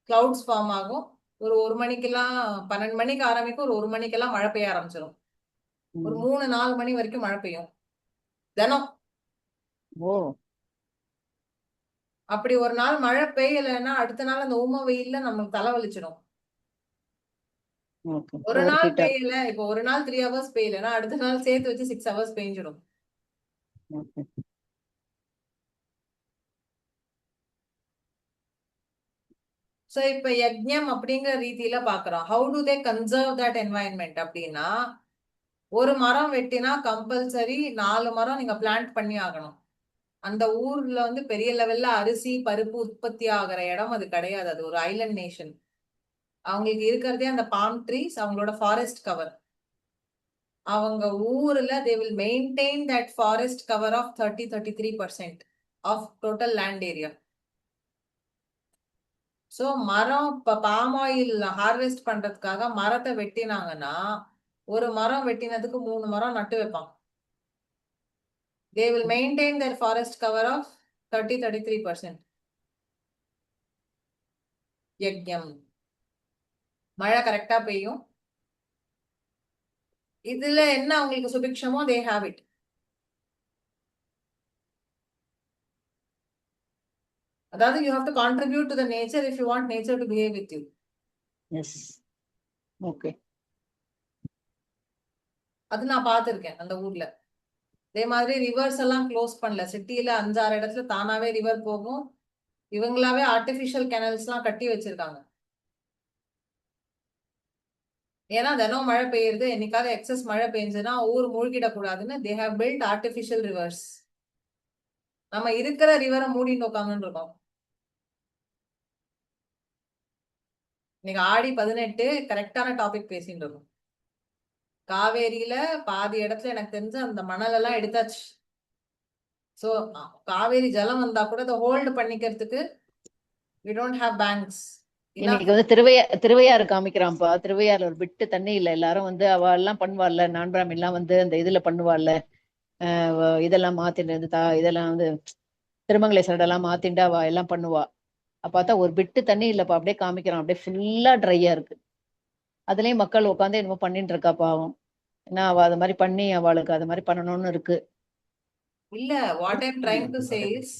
Speaker 1: கிளவுட்ஸ் ஃபார்ம் ஆகும். ஒரு 1 மணிக்கெல்லாம் 12 மணிக்கு ஆரம்பிக்கும், ஒரு 1 மணிக்கெல்லாம் மழை பெய்ய ஆரம்பிச்சிடும். ஒரு 3-4 மணி வரைக்கும் மழை பெய்யும் தினம்.
Speaker 3: ஓ,
Speaker 1: அப்படி ஒரு நாள் மழை பெய்யலைன்னா அடுத்த நாள் அந்த ஊம வெயில்ல நமக்கு தலைவலிச்சிடும். ஒரு நாள் பெய்யல, இப்போ ஒரு நாள் 3 hours பெய்யலன்னா அடுத்த நாள் சேர்த்து வச்சு 6 hours பெய்ஞ்சிடும். சோ இப்ப யஜ்ஞம் அப்படிங்கிற ரீதியில பாக்குறோம். How to they conserve that environment அப்படின்னா, ஒரு மரம் வெட்டினா கம்பல்சரி 4 மரம் நீங்க பிளான்ட் பண்ணி ஆகணும். அந்த ஊர்ல வந்து பெரிய லெவல்ல அரிசி பருப்பு உற்பத்தி ஆகிற இடம் அது கிடையாது. அது ஒரு ஐலண்ட் நேஷன். அவங்களுக்கு இருக்கிறதே அந்த பாம் ட்ரீஸ், அவங்களோட ஃபாரஸ்ட் கவர். அவங்க ஊர்ல they will maintain that forest cover of 33% of total land area. So மரம் இப்ப பாம் ஆயில் ஹார்வெஸ்ட் பண்றதுக்காக மரத்தை வெட்டினாங்கன்னா ஒரு மரம் வெட்டினதுக்கு 3 மரம் நட்டு வைப்பாங்க. they will maintain their forest cover of 33%. யஜ்ஞம். மழை கரெக்டா பெய்யும். இதுல என்ன அவங்களுக்கு சுபிக்ஷமோ they have it. அதாவது you have to contribute to the nature if you want nature to behave with you.
Speaker 3: Yes, okay.
Speaker 1: அது நான் பார்த்திருக்கேன் அந்த ஊர்ல. அதே மாதிரி ரிவர்ஸ் எல்லாம் க்ளோஸ் பண்ணல. சிட்டியில 5-6 இடத்துல தானாவே ரிவர் போகும். இவங்களாவே ஆர்டிபிஷியல் கெனல்ஸ் எல்லாம் கட்டி வச்சிருக்காங்க. ஏன்னா தினம் மழை பெய்யுறது, என்னைக்காவது எக்ஸஸ் மழை பெய்ஞ்சுன்னா ஊர் மூழ்கிடக்கூடாதுன்னு they have built artificial rivers. நம்ம இருக்கிற ரிவரை மூடிட்டு உட்காந்துன்னு இருக்கோம். இன்னைக்கு ஆடி 18 கரெக்டான டாபிக் பேசிட்டு இருக்கோம். காவேரியில பாதி இடத்துல எனக்கு தெரிஞ்சு அந்த மணல் எல்லாம் எடுத்தாச்சு. சோ காவேரி ஜலம் வந்தா கூட அதை ஹோல்டு பண்ணிக்கிறதுக்கு we don't have banks.
Speaker 3: இன்னைக்கு வந்து திருவையாறு காமிக்கிறான்ப்பா. திருவையாறுல ஒரு பிட்டு தண்ணி இல்ல. எல்லாரும் வந்து அவ எல்லாம் பண்ணுவாள்ல, நான் பிராமி எல்லாம் வந்து அந்த இதுல பண்ணுவாள்ல, இதெல்லாம் மாத்திட்டு இதெல்லாம் வந்து திருமங்கலை சரடெல்லாம் மாத்திண்டு அவ எல்லாம் பண்ணுவா. பார்த்தா ஒரு பிட்டு தண்ணி இல்லப்பா. அப்படியே காமிக்கிறான், அப்படியே ஃபுல்லா ட்ரையா இருக்கு. அதுலயும் மக்கள் உட்காந்து என்னமோ பண்ணிட்டு இருக்கா பாவம். ஏன்னா அவ அது மாதிரி பண்ணி அவளுக்கு அது மாதிரி பண்ணணும்னு இருக்கு.
Speaker 1: இல்ல, what I'm trying to say is,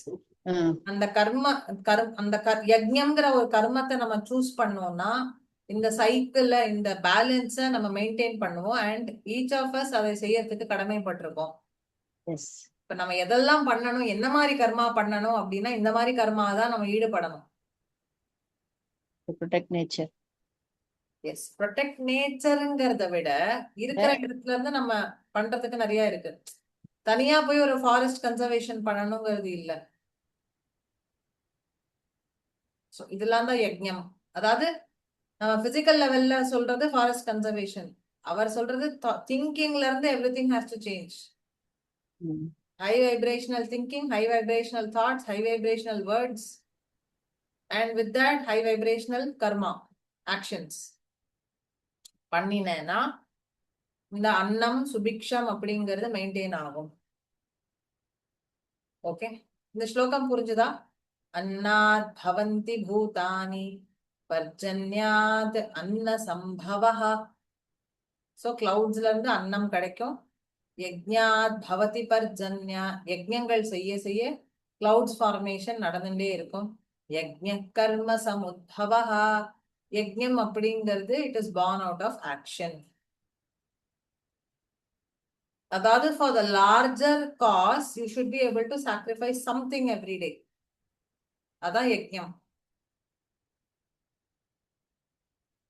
Speaker 1: அந்த அந்த யஜ்ஞம்ங்கிற ஒரு கர்மத்தை நம்ம சூஸ் பண்ணோம்னா இந்த சைக்கிள்ல இந்த பேலன்ஸ நம்ம மெயின்டைன் பண்ணுவோம். அண்ட் ஈச் ஆஃப் அஸ் அதை செய்யறதுக்கு கடமைப்பட்டிருக்கோம். இப்ப நம்ம எதெல்லாம் பண்ணணும், என்ன மாதிரி கர்மா பண்ணணும் அப்படின்னா இந்த மாதிரி கர்மா தான் நம்ம ஈடுபடணும்.
Speaker 3: Protect nature.
Speaker 1: எஸ், ப்ரொடெக்ட் நேச்சருங்கிறத விட இருக்கிற இடத்துல இருந்து நம்ம பண்றதுக்கு நிறைய இருக்கு. தனியா போய் ஒரு ஃபாரஸ்ட் கன்சர்வேஷன் பண்ணணுங்கிறது இல்ல. இதெல்லாம் தான் யஜ்ஞம். அதாவது நம்ம பிசிக்கல் லெவல்ல சொல்றது ஃபாரஸ்ட் கன்சர்வேஷன். அவர் சொல்றது திங்கிங்ல இருந்து everything has to change. High vibrational thinking, high vibrational thoughts, high vibrational words, and with that high vibrational karma actions பண்ணினேன்னா இந்த அன்னம் சுபிக்ஷம் அப்படிங்கிறது மெயின்டைன் ஆகும். ஓகே, இந்த ஸ்லோகம் புரிஞ்சுதா? அன்னாத் பவந்தி பூதானி பர்ஜன்யாத் அன்ன சம்பவஹ. சோ கிளவுட்ஸ்ல இருந்து அன்னம் கிடைக்கும். யஜ்ஞாத் பவதி பர்ஜன்யா, யஜ்ஞங்கள் செய்ய செய்ய கிளவுட்ஸ் ஃபார்மேஷன் நடந்துட்டே இருக்கும். யஜ்ஞ கர்ம சமுத்பவஹ, யஜ்ஞம் அப்படிங்கிறது it is born out of action. அதாவது for the larger cause you should be able to sacrifice something every day. அதான் யஜ்ஞம்.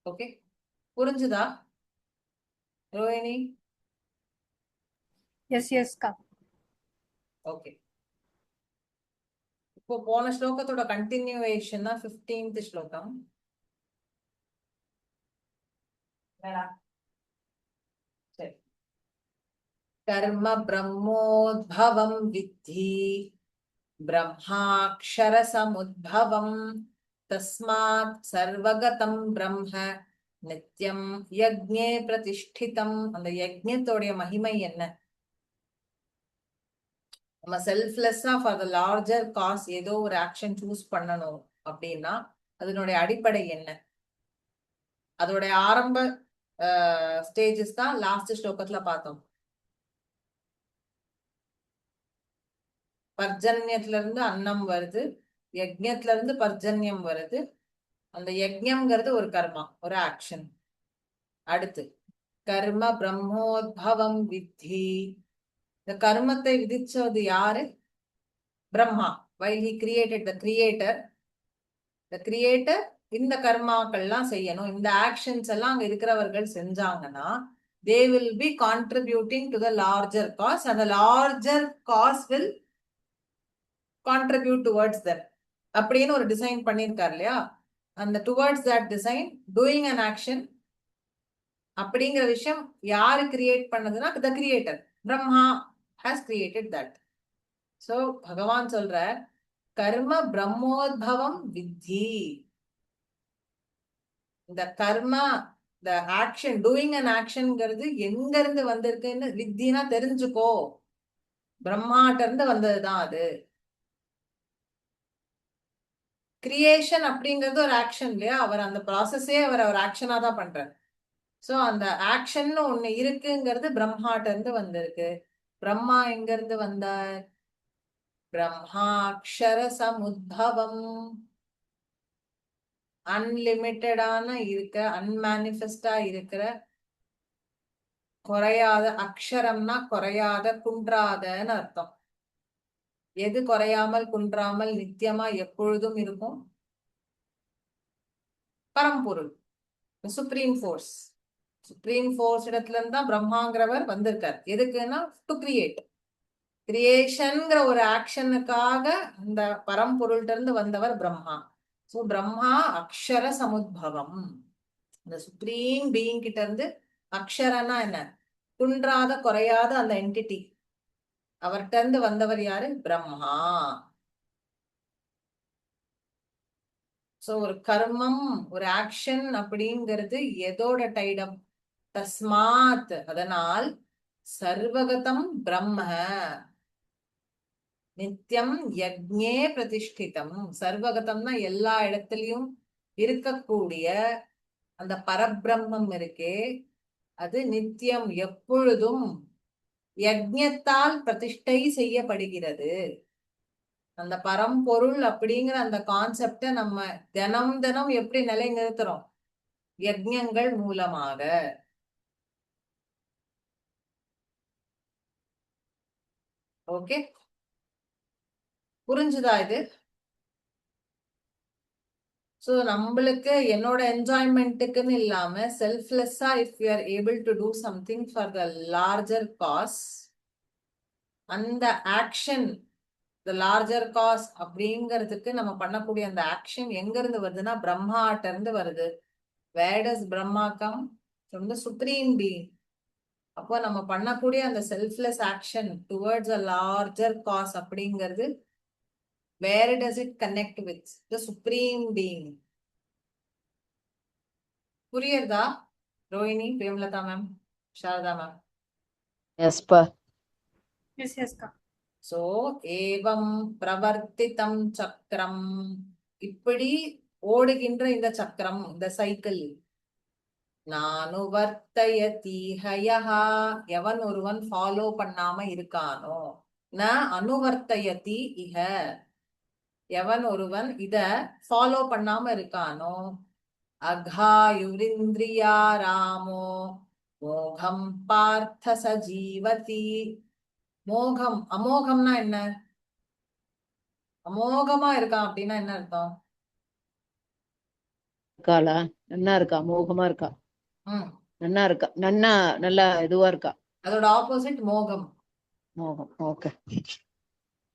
Speaker 1: ஓகே, புரிஞ்சுதா ரோஹிணி?
Speaker 4: எஸ் கா.
Speaker 1: ஓகே, இப்போ போன ஸ்லோகத்தோட கண்டினியூவேஷன் தான் 15th ஸ்லோகம். சரி. கர்ம பிரம்மோத்பவம் வித்தி பிரம்மாக்ஷர சமுத்பவம் தஸ்மாத் சர்வகதம் பிரம்ம நித்யம் யக்ஞே பிரதிஷ்டிதம். அந்த யக்ஞத்தோடைய மகிமை என்ன? நம்ம செல்ஃப்லெஸ்ஸா ஃபார் த லார்ஜர் காஸ் ஏதோ ஒரு ஆக்ஷன் சூஸ் பண்ணணும் அப்படின்னா அதனுடைய அடிப்படை என்ன? அதோடைய ஆரம்ப ஸ்டேஜஸ் தான் லாஸ்ட் ஸ்லோகத்துல பார்த்தோம். பர்ஜன்யத்துல இருந்து அன்னம் வருது, யஜ்ஞத்துல இருந்து பர்ஜன்யம் வருது. அந்த யஜ்ஞம்ங்கிறது ஒரு கர்மா, ஒரு ஆக்ஷன். அடுத்து கர்ம பிரம்மோத்பவம் வித்தி. இந்த கர்மத்தை விதிச்சது யாரு? Brahma. while he created, the creator இந்த கர்மாக்கள்லாம் செய்யணும், இந்த ஆக்ஷன்ஸ் எல்லாம் அங்க இருக்கிறவர்கள் செஞ்சாங்கன்னா they will be contributing to the larger cause and the larger cause will contribute towards them அப்படின்னு ஒரு டிசைன் பண்ணியிருக்காரு இல்லையா? அந்த towards that design doing an action அப்படிங்கிற விஷயம் யாரு கிரியேட் பண்ணதுன்னா the creator Brahma has created that. So பகவான் சொல்ற கர்ம பிரம்மோத்பவம் வித்தி. இந்த கர்மா, இந்த ஆக்ஷன், டூயிங் அன் ஆக்ஷன்ங்கிறது எங்க இருந்து வந்திருக்குன்னு வித்தினா தெரிஞ்சுக்கோ. பிரம்மாட்ட இருந்து வந்ததுதான் அது. கிரியேஷன் அப்படிங்கிறது ஒரு ஆக்ஷன் இல்லையா? அவர் அந்த ப்ராசஸே அவர் ஆக்ஷனா தான் பண்றாரு. சோ அந்த ஆக்ஷன் ஒண்ணு இருக்குங்கிறது பிரம்மாட்ட இருந்து வந்திருக்கு. பிரம்மா எங்க இருந்து வந்தார்? பிரம்மாக்ஷர சமுத்பவம். அன்லிமிட்டடான இருக்க, அன்மேனிஃபெஸ்டா இருக்கிற, குறையாத, அக்ஷரம்னா குறையாத, குன்றாதன்னு அர்த்தம். எது குறையாமல் குன்றாமல் நித்தியமா எப்பொழுதும் இருக்கும்? பரம்பொருள், சுப்ரீம் ஃபோர்ஸ். சுப்ரீம் ஃபோர்ஸ் இடத்துல இருந்து தான் பிரம்மாங்கிறவர் வந்திருக்கார். எதுக்குன்னா டு கிரியேட். கிரியேஷன்ங்கிற ஒரு ஆக்ஷனுக்காக அந்த பரம்பொருள்கிட்ட இருந்து வந்தவர் பிரம்மா. சோ பிரம்மா அக்ஷர சமுத்பவம். இந்த சுப்ரீம் பீயிங் கிட்ட இருந்து, அக்ஷரனா என்ன? குன்றாத குறையாத அந்த என்டிட்டி. அவர்கிட்ட இருந்து வந்தவர் யாரு? பிரம்மா. சோ ஒரு கர்மம், ஒரு ஆக்ஷன் அப்படிங்கிறது எதோட டைடம்? தஸ்மாத், அதனால், சர்வகதம் பிரம்ம நித்யம் யக்ஞே பிரதிஷ்டிதம். சர்வகதம்னா எல்லா இடத்துலயும் இருக்கக்கூடிய அந்த பரபிரம்மம் இருக்கே, அது நித்தியம் எப்பொழுதும் யக்ஞத்தால் பிரதிஷ்டை செய்யப்படுகிறது. அந்த பரம்பொருள் அப்படிங்கிற அந்த கான்செப்ட நம்ம தினம் தினம் எப்படி நிலைநிறுத்துறோம்? யக்ஞங்கள் மூலமாக. ஓகே, புரிஞ்சுதா இது? சோ நம்மளுக்கு என்னோட என்ஜாய்மெண்ட்டுக்குன்னு இல்லாம செல்ஃப்லெஸ்ஸா if you are able to do something for the larger cause, அந்த ஆக்ஷன் த லார்ஜர் காஸ் அப்படிங்கிறதுக்கு நம்ம பண்ணக்கூடிய அந்த ஆக்ஷன் எங்க இருந்து வருதுன்னா பிரம்மாட்ட இருந்து வருது. Where does Brahma come? From the supreme being. அப்போ நம்ம பண்ணக்கூடிய அந்த selfless action towards a larger cause அப்படிங்கிறது Where does it connect with? The supreme being. புரியுறதா ரோஹிணி, பிரேமலதா மேம், சாரதா மேம்?
Speaker 3: எஸ்பா.
Speaker 4: எஸ் எஸ்கா.
Speaker 1: சோ ஏவம் பிரவர்த்திதம் சக்கரம், இப்படி ஓடுகின்ற இந்த சக்கரம், இந்த சைக்கிள். நானுவர்த்தயதிஹயஹா, எவன் ஒருவன் ஃபாலோ பண்ணாம இருக்கானோ. ந அனுவர்த்தயதி இஹ, எவன் ஒருவன் இத ஃபாலோ பண்ணாம இருக்கானோ. அகாயுரிந்திரியா ராமோ மோகம் பார்த்த சஜீவதி. மோகம், அமோகம்னா என்ன? அமோகமா இருக்கான் அப்படின்னா என்ன அர்த்தம்?
Speaker 3: இருக்காளா? நன்னா இருக்கா, மோகமா இருக்கா,
Speaker 1: ம்,
Speaker 3: நன்னா இருக்கா, நன்னா நல்லா இதுவா இருக்கா.
Speaker 1: அதோட ஆப்போசிட் மோகம்.
Speaker 3: மோகம். ஓகே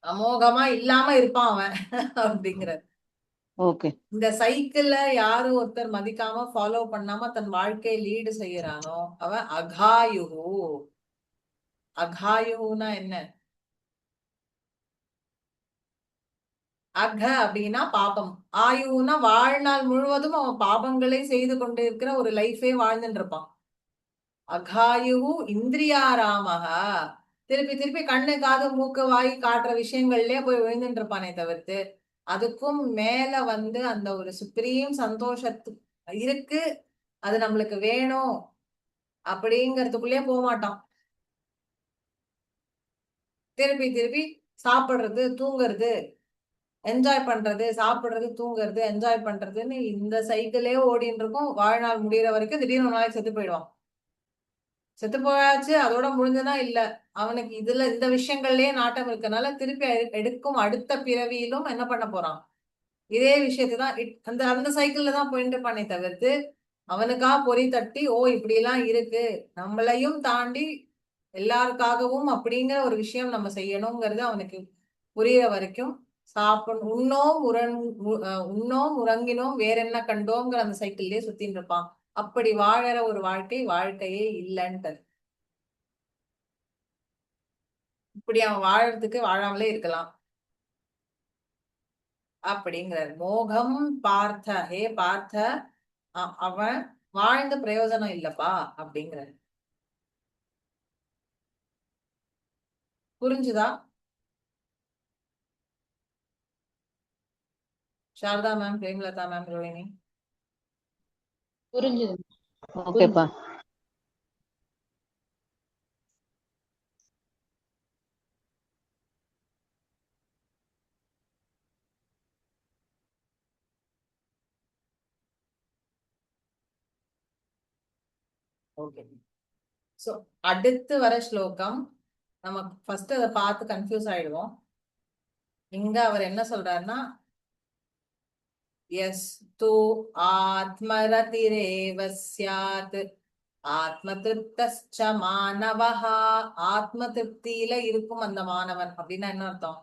Speaker 1: அமோகமா இல்லாம இருப்பான் அவன் அப்படிங்கிறது.
Speaker 3: ஓகே.
Speaker 1: இந்த சைக்கிள்ல யாரு ஒருத்தர் மதிக்காம ஃபாலோ பண்ணாம தன் வாழ்க்கையை லீடு செய்யறானோ அவன் அகாயுகு. அகாயுகுனா என்ன? அக அப்படின்னா பாபம், ஆயுனா வாழ்நாள் முழுவதும் அவன் பாபங்களை செய்து கொண்டு இருக்கிற ஒரு லைஃபே வாழ்ந்துட்டு இருப்பான். அகாயுகு இந்திரியாராமகா, திருப்பி திருப்பி கண்ணு காது மூக்கு வாய் காட்டுற விஷயங்கள்லயே போய் விழுந்துட்டு இருப்பானே தவிர்த்து அதுக்கும் மேல வந்து அந்த ஒரு சுப்ரீம் சந்தோஷத்து இருக்கு, அது நம்மளுக்கு வேணும் அப்படிங்கறதுக்குள்ளே போக மாட்டான். திருப்பி திருப்பி சாப்பிடுறது, தூங்குறது, என்ஜாய் பண்றது, சாப்பிடுறது, தூங்குறது, என்ஜாய் பண்றதுன்னு இந்த சைக்கிளே ஓடின்னு இருக்கும். வாழ்நாள் முடிகிற வரைக்கும் திடீர்னு ஒரு நாளைக்கு செத்து போயிடுவான். செத்து போயாச்சு, அதோட முடிஞ்சதா இல்ல. அவனுக்கு இதுல இந்த விஷயங்கள்லயே நாட்டம் இருக்கனால திருப்பி எடுக்கும் அடுத்த பிறவியிலும் என்ன பண்ண போறான்? இதே விஷயத்தான் அந்த அந்த சைக்கிள்ல தான் போயிட்டு பண்ணே தவிர்த்து அவனுக்கா பொறி தட்டி ஓ இப்படி எல்லாம் இருக்கு, நம்மளையும் தாண்டி எல்லாருக்காகவும் அப்படிங்கிற ஒரு விஷயம் நம்ம செய்யணுங்கிறது அவனுக்கு புரியுற வரைக்கும் சாப்பிடணும். உண்ணோம் உறங்கினோம் வேற என்ன கண்டோங்கிற அந்த சைக்கிள்லயே சுத்தின்னு இருப்பான். அப்படி வாழற ஒரு வாழ்க்கையே இல்லைன்ட்டு. இப்படி அவன் வாழறதுக்கு வாழாமலே இருக்கலாம் அப்படிங்கிறார். மோகம் பார்த்த, ஹே பார்த்த, அவன் வாழ்ந்த பிரயோஜனம் இல்லப்பா அப்படிங்கிறார். புரிஞ்சுதா சாரதா மேம், பிரேமலதா மேம், ரோஹிணி?
Speaker 2: புரிஞ்சுது.
Speaker 3: ஓகேப்பா.
Speaker 1: ஓகே. சோ அடுத்து வர ஸ்லோகம் நமக்கு ஃபர்ஸ்ட் அதை பார்த்து கன்ஃபியூஸ் ஆயிடுவோம். இங்க அவர் என்ன சொல்றாருன்னா, எஸ் தூ ஆத்மரதிரேவ ஸ்யாத் ஆத்ம திருப்தஸ்ச மானவஹா, ஆத்ம திருப்தியில இருக்கும் அந்த மாணவன். அப்படின்னா என்ன அர்த்தம்?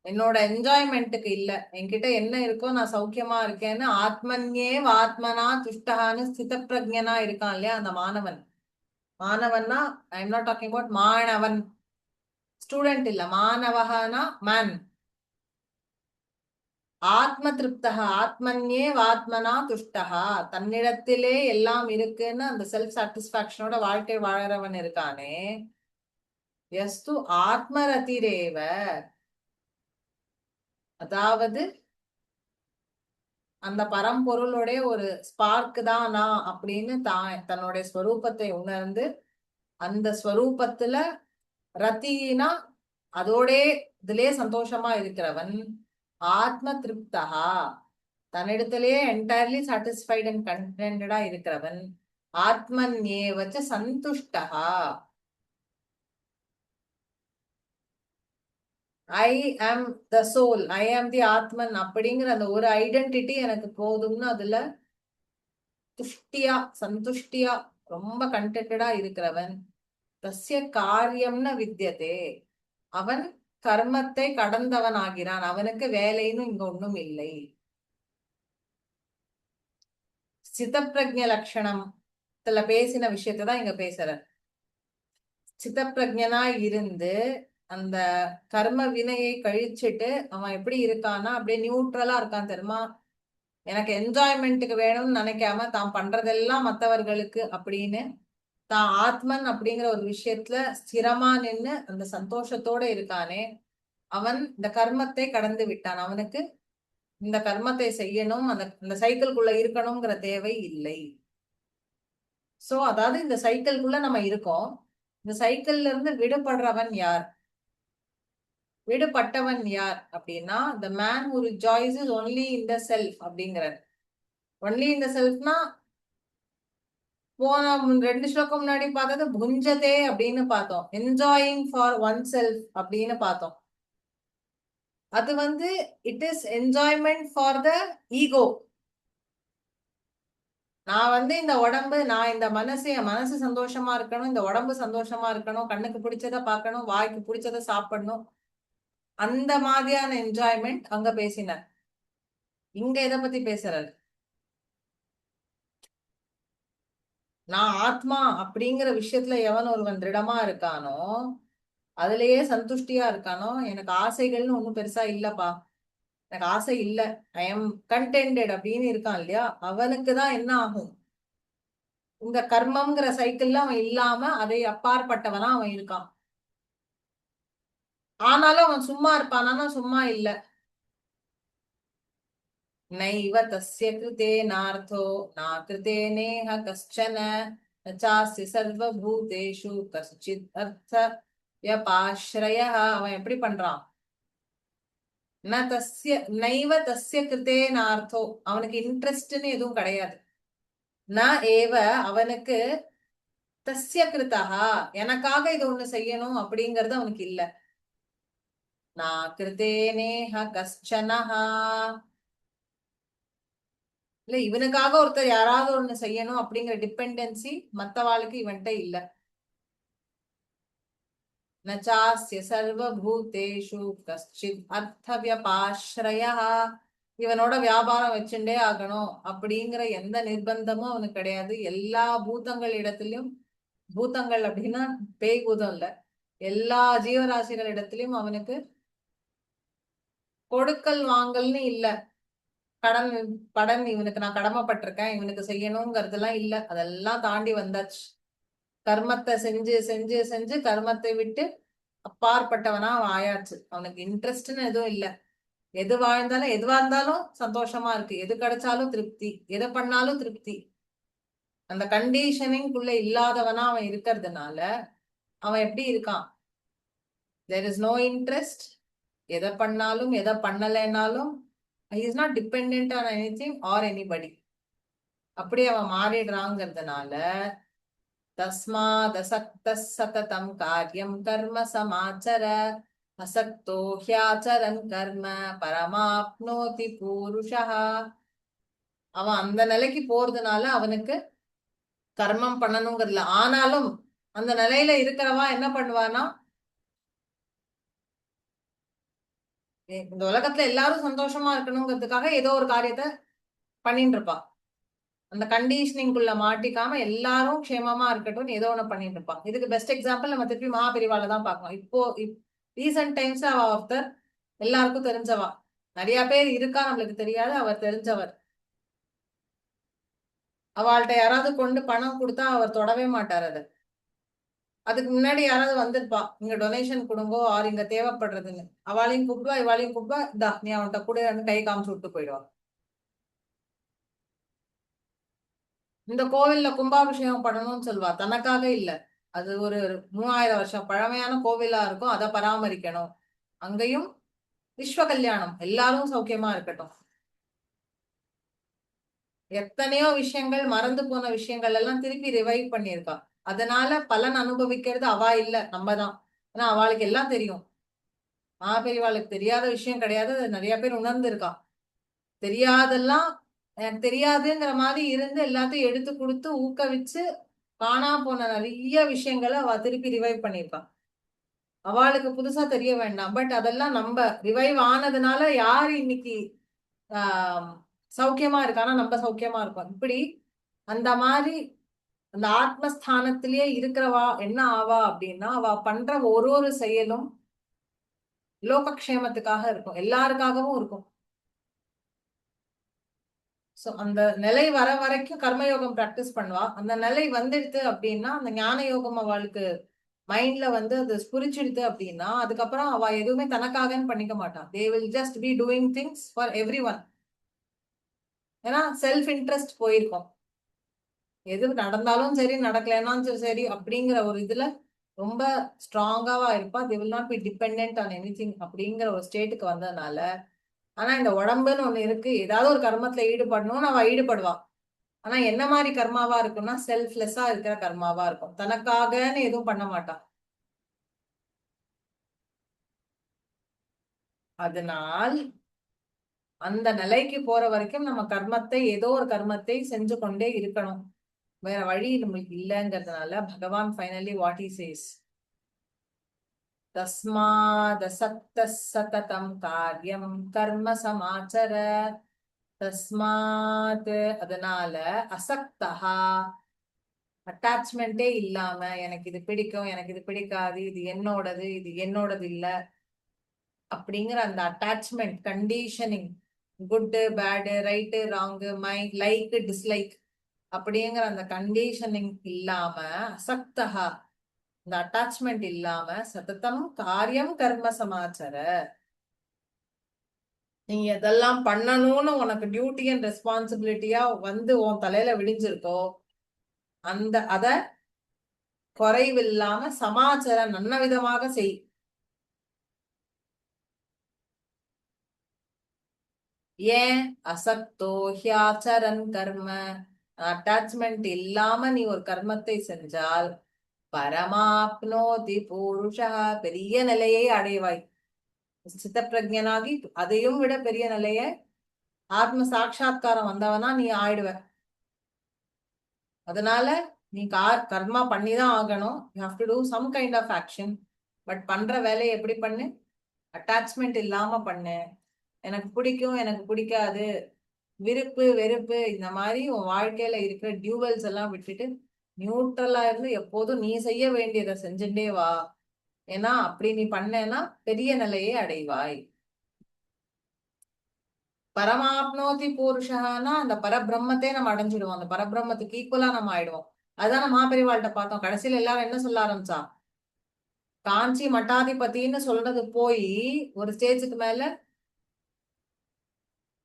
Speaker 1: என்னோட என்ஜாய்மெண்ட்டுக்கு இல்ல, என்கிட்ட என்ன இருக்கோ நான் சௌக்கியமா இருக்கேன்னு ஆத்மன்யே ஆத்மனா துஷ்டகான்னு ஸ்தித பிரஜனா இருக்கான் இல்லையா அந்த மாணவன். மாணவன்னா I am not talking about மாணவன், ஸ்டூடெண்ட் இல்ல, மாணவஹனா மேன். ஆத்ம திருப்தகா ஆத்மன்யே ஆத்மனா துஷ்டகா, தன்னிடத்திலே எல்லாம் இருக்குன்னு அந்த செல்ஃப் சாட்டிஸ்பாக்சனோட வாழ்க்கை வாழறவன் இருக்கானே. எஸ்து ஆத்மரதிரேவ, அதாவது அந்த பரம்பொருளுடைய ஒரு ஸ்பார்க் தான் நான் அப்படின்னு தன்னுடைய ஸ்வரூபத்தை உணர்ந்து அந்த ஸ்வரூபத்துல ரத்தினா அதோடே இதுலயே சந்தோஷமா இருக்கிறவன் ஆத்ம திருப்தகா, தன்னிடத்திலேயே என்டையர்லி சாட்டிஸ்ஃபைட் அண்ட் கண்டென்டா இருக்கிறவன் ஆத்மன்யே வச்ச சந்துஷ்டகா. ஐ ஆம் த சோல், ஐ ஆம் தி ஆத்மன் அப்படிங்கிற அந்த ஒரு ஐடென்டிட்டி எனக்கு போதும்னு அதுல துஷ்டியா சந்துஷ்டியா ரொம்ப கண்டென்டா இருக்கிறவன். தஸ்ய காரியம்னு வித்தியதே, அவன் கர்மத்தை கடந்தவன் ஆகிறான், அவனுக்கு வேலைன்னு இங்க ஒண்ணும் இல்லை. சிதப்பிரஜ லட்சணத்துல பேசின விஷயத்தான் இங்க பேசுற. சிதப்பிரஜனா இருந்து அந்த கர்ம வினையை கழிச்சிட்டு அவன் எப்படி இருக்கான்னா அப்படியே நியூட்ரலா இருக்கான் தெரியுமா? எனக்கு என்ஜாய்மெண்ட்டுக்கு வேணும்னு நினைக்காம தான் பண்றதெல்லாம் மத்தவர்களுக்கு அப்படின்னு தான் ஆத்மன் அப்படிங்கிற ஒரு விஷயத்துல ஸ்திரமா நின்னு அந்த சந்தோஷத்தோட இருக்கானே, அவன் இந்த கர்மத்தை கடந்து விட்டான். அவனுக்கு இந்த கர்மத்தை செய்யணும், அந்த சைக்கிள்குள்ள இருக்கணுங்கிற தேவை இல்லை. சோ அதாவது இந்த சைக்கிள்குள்ள நம்ம இருக்கோம். இந்த சைக்கிள்ல இருந்து விடுபடுறவன் யார்? விடுபட்டவன் யார் அப்படின்னா, the man who rejoices only in the self அப்படிங்கிறார். ஒன்லி இந்த செல்ஃப்னா போன 2 ஸ்லோகம் முன்னாடி பார்த்தது புஞ்சதே அப்படின்னு பார்த்தோம். என்ஜாயிங் ஃபார் ஒன் செல்ஃப் அப்படின்னு பார்த்தோம். அது வந்து it is enjoyment for the ego. நான் வந்து இந்த உடம்பு, நான் இந்த மனசு, என் மனசு சந்தோஷமா இருக்கணும், இந்த உடம்பு சந்தோஷமா இருக்கணும், கண்ணுக்கு பிடிச்சத பார்க்கணும், வாய்க்கு பிடிச்சத சாப்பிடணும், அந்த மாதிரியான என்ஜாய்மெண்ட் அங்க பேசினார். இங்க எதை பத்தி பேசுறாரு? நான் ஆத்மா அப்படிங்கிற விஷயத்துல எவன் ஒருவன் திருடமா இருக்கானோ, அதுலயே சந்துஷ்டியா இருக்கானோ, எனக்கு ஆசைகள்னு ஒண்ணும் பெருசா இல்லப்பா, எனக்கு ஆசை இல்ல, ஐ எம் கண்டென்டட் அப்படின்னு இருக்கான் இல்லையா, அவனுக்கு தான் என்ன ஆகும்? இந்த கர்மம்ங்கிற சைக்கிள்ல அவன் இல்லாம அதை அப்பாற்பட்டவனா அவன் இருக்கான். ஆனாலும் அவன் சும்மா இருப்பானா? சும்மா இல்ல. நைவ தஸ்ய கிருதே நார்த்தோ நா கிருதே நேஹ கஷ்சன சாஸ்தி சர்வபூதேஷு கஷ்சித் அர்த்த யபாஸ்ரயः. அவன் எப்படி பண்றான்? நைவ தஸ்ய கிருதே நார்த்தோ, அவனுக்கு இன்ட்ரெஸ்ட்னு எதுவும் கிடையாது. ந ஏவ, அவனுக்கு தஸ்ய கிருதா, எனக்காக இது ஒண்ணு செய்யணும் அப்படிங்கறது அவனுக்கு இல்ல. நான் கிருதே நேஹ கஷ்சனஹா, இல்ல இவனுக்காக ஒருத்தர் யாராவது ஒண்ணு செய்யணும் அப்படிங்கிற டிபெண்டன்சி மத்தவாளுக்கு இவன்ட்ட இல்ல. நச்சாஸ்ய சர்வபூதேஷு கஷ்சித் அர்த்த வியபாஸ்ரயः, இவனோட வியாபாரம் வச்சுட்டே ஆகணும் அப்படிங்கிற எந்த நிர்பந்தமும் அவனுக்கு கிடையாது. எல்லா பூதங்கள் இடத்திலும், பூதங்கள் அப்படின்னா பேய் பூதம் இல்ல, எல்லா ஜீவராசிகள் இடத்திலும் அவனுக்கு கொடுக்கல் வாங்கல்னு இல்ல. கடன் படன் இவனுக்கு நான் கடமைப்பட்டிருக்கேன், இவனுக்கு செய்யணுங்கிறதுலாம் இல்ல. அதெல்லாம் தாண்டி வந்தாச்சு. கர்மத்தை செஞ்சு செஞ்சு செஞ்சு கர்மத்தை விட்டு அப்பாற்பட்டவனா அவன் ஆயாச்சு. அவனுக்கு இன்ட்ரெஸ்ட்னு எதுவும் இல்ல. எது வாழ்ந்தாலும் எதுவா இருந்தாலும் சந்தோஷமா இருக்கு, எது கிடைச்சாலும் திருப்தி, எதை பண்ணாலும் திருப்தி. அந்த கண்டிஷனிங்குள்ள இல்லாதவனா அவன் இருக்கிறதுனால அவன் எப்படி இருக்கான்? there is no interest. எதை பண்ணாலும் எதை பண்ணலைனாலும் he is not dependent on anything or anybody. அப்படி அவன் மாறிடுறாங்கிறதுனால தஸ்மாத் அசக்தஸ் சததம் காரியம் கர்ம சமாச்சர அசக்தோ ஹ்யாச்சரன் கர்ம பரமாப்னோதி பூருஷः. அவன் அந்த நிலைக்கு போறதுனால அவனுக்கு கர்மம் பண்ணணுங்கிறதுல, ஆனாலும் அந்த நிலையில இருக்கிறவா என்ன பண்ணுவானா, இந்த உலகத்துல எல்லாரும் சந்தோஷமா இருக்கணுங்கிறதுக்காக ஏதோ ஒரு காரியத்தை பண்ணிட்டு இருப்பா. அந்த கண்டிஷனிங்குள்ள மாட்டிக்காம எல்லாரும் க்ஷேமமா இருக்கட்டும் ஏதோ ஒண்ணு பண்ணிட்டு இருப்பான். இதுக்கு பெஸ்ட் எக்ஸாம்பிள் நம்ம திருப்பி மகாபெரிவால தான் பார்க்கணும். இப்போ ரீசன்ட் டைம்ஸ் அவ ஒருத்தர் எல்லாருக்கும் தெரிஞ்சவா, நிறைய பேர் இருக்கா நம்மளுக்கு தெரியாது, அவர் தெரிஞ்சவர். அவள்கிட்ட யாராவது கொண்டு பணம் கொடுத்தா அவர் தொடவே மாட்டார். அதை அதுக்கு முன்னாடி யாராவது வந்திருப்பா, இங்க டொனேஷன் கொடுங்கோ ஆர் இங்க தேவைப்படுறதுன்னு, அவளையும் கூப்பிடுவா இவாளையும் கூப்பிடுவா, இதா நீ அவன்கிட்ட கூட கை காமிச்சு விட்டு போயிடுவா. இந்த கோவில்ல கும்பாபிஷேகம் பண்ணணும்னு சொல்லுவா, தனக்காக இல்ல, அது ஒரு 3000 வருஷம் பழமையான கோவிலா இருக்கும், அதை பராமரிக்கணும், அங்கேயும் விஸ்வ கல்யாணம், எல்லாரும் சௌக்கியமா இருக்கட்டும். எத்தனையோ விஷயங்கள், மறந்து போன விஷயங்கள் எல்லாம் திருப்பி ரிவைவ் பண்ணியிருக்கா. அதனால பலன் அனுபவிக்கிறது அவா இல்ல, நம்ம தான். ஏன்னா அவளுக்கு எல்லாம் தெரியும். பெரியவாளுக்கு தெரியாத விஷயம் கிடையாது, நிறைய பேர் உணர்ந்து இருக்கா. தெரியாதெல்லாம் எனக்கு தெரியாதுங்கிற மாதிரி இருந்து எல்லாத்தையும் எடுத்து கொடுத்து ஊக்குவிச்சு காணா போன நிறைய விஷயங்களை அவ திருப்பி ரிவைவ் பண்ணிருக்கா. அவளுக்கு புதுசா தெரிய வேண்டாம். பட் அதெல்லாம் நம்ம ரிவைவ் ஆனதுனால யாரு இன்னைக்கு சௌக்கியமா இருக்கானா, நம்ம சௌக்கியமா இருக்கோம். இப்படி அந்த மாதிரி அந்த ஆத்மஸ்தானத்திலேயே இருக்கிறவா என்ன ஆவா அப்படின்னா, அவ பண்ற ஒரு ஒரு செயலும் லோகக்ஷேமத்துக்காக இருக்கும், எல்லாருக்காகவும் இருக்கும். சோ அந்த நிலை வர வரைக்கும் கர்மயோகம் பிராக்டிஸ் பண்ணுவா. அந்த நிலை வந்துடுது அப்படின்னா அந்த ஞான யோகம் அவளுக்கு மைண்ட்ல வந்து அது புரிச்சிடுது அப்படின்னா அதுக்கப்புறம் அவ எதுவுமே தனக்காகன்னு பண்ணிக்க மாட்டான். They will just be doing things for every one. ஏன்னா செல்ஃப் இன்ட்ரெஸ்ட் போயிருக்கும். எது நடந்தாலும் சரி நடக்கலைன்னாலும் சரி அப்படிங்கிற ஒரு இதுல ரொம்ப ஸ்ட்ராங்காவா இருப்பா. They will not be dependent on anything அப்படிங்கிற ஒரு ஸ்டேட்டுக்கு வந்ததுனால. ஆனா இந்த உடம்புன்னு ஒண்ணு இருக்கு, ஏதாவது ஒரு கர்மத்துல ஈடுபடணும்னு அவ ஈடுபடுவா. ஆனா என்ன மாதிரி கர்மாவா இருக்கும்னா செல்ஃப்லெஸ்ஸா இருக்கிற கர்மாவா இருக்கும், தனக்காகன்னு எதுவும் பண்ண மாட்டான். அதனால் அந்த நிலைக்கு போற வரைக்கும் நம்ம கர்மத்தை ஏதோ ஒரு கர்மத்தை செஞ்சு கொண்டே இருக்கணும். வேற வழி நம்மளுக்கு இல்லைங்கிறதுனால பகவான் ஃபைனலி வாட் ஹி சேஸ், தஸ்மாதசக்த சததம் காரியம் கர்ம சமாச்சர. தஸ்மாத் அதனால, அசக்தஹா அட்டாச்மெண்டே இல்லாம, எனக்கு இது பிடிக்கும் எனக்கு இது பிடிக்காது, இது என்னோடது இது என்னோடது இல்ல அப்படிங்கிற அந்த attachment conditioning, good bad right wrong mind like dislike அப்படிங்கிற அந்த கண்டிஷனிங் இல்லாம, அசக்தஹா இந்த அட்டாச்மெண்ட் இல்லாம, சததம் காரியம் கர்ம சமாச்சர, நீ எதெல்லாம் பண்ணணும்னு உனக்கு டியூட்டி அண்ட் ரெஸ்பான்சிபிலிட்டியா வந்து உன் தலையில விடிஞ்சிருக்கோ அத குறைவில்லாம சமாச்சாரம் நல்ல விதமாக செய். ஏன் அசக்தோ ஹியாச்சரன் கர்ம, அட்டாச்மெண்ட் இல்லாம நீ ஒரு கர்மத்தை செஞ்சால் பரமாப்னோதி புருஷா பெரிய நிலையை அடைவாய். சித்த பிரஜனாகி அதையும் விட பெரிய நிலைய ஆத்ம சாட்சா்காரம் வந்தவனா நீ ஆயிடுவ. அதனால நீ கர்மா பண்ணிதான் ஆகணும். You have to do some kind of action. But பண்ற வேலையை எப்படி பண்ணு, அட்டாச்மெண்ட் இல்லாம பண்ணு. எனக்கு பிடிக்கும் எனக்கு பிடிக்காது, விருப்பு வெறுப்பு, இந்த மாதிரி உன் வாழ்க்கையில இருக்கிற டியூவல்ஸ் எல்லாம் விட்டுட்டு நியூட்ரலா இருந்து எப்போதும் நீ செய்ய வேண்டியதை செஞ்சுட்டே வா. ஏன்னா அப்படி நீ பண்ணேன்னா பெரிய நிலையை அடைவாய். பரமாப்னோதி புருஷானா அந்த பரபிரம்மத்தை நம்ம அடைஞ்சிடுவோம், அந்த பரபிரம்மத்துக்கு ஈக்குவலா நம்ம ஆயிடுவோம். அதான் நம்ம மாபெரிவாள்கிட்ட பார்த்தோம். கடைசியில எல்லாரும் என்ன சொல்ல ஆரம்பிச்சா, காஞ்சி மட்டாதிபதினு சொல்றது போய் ஒரு ஸ்டேஜுக்கு மேல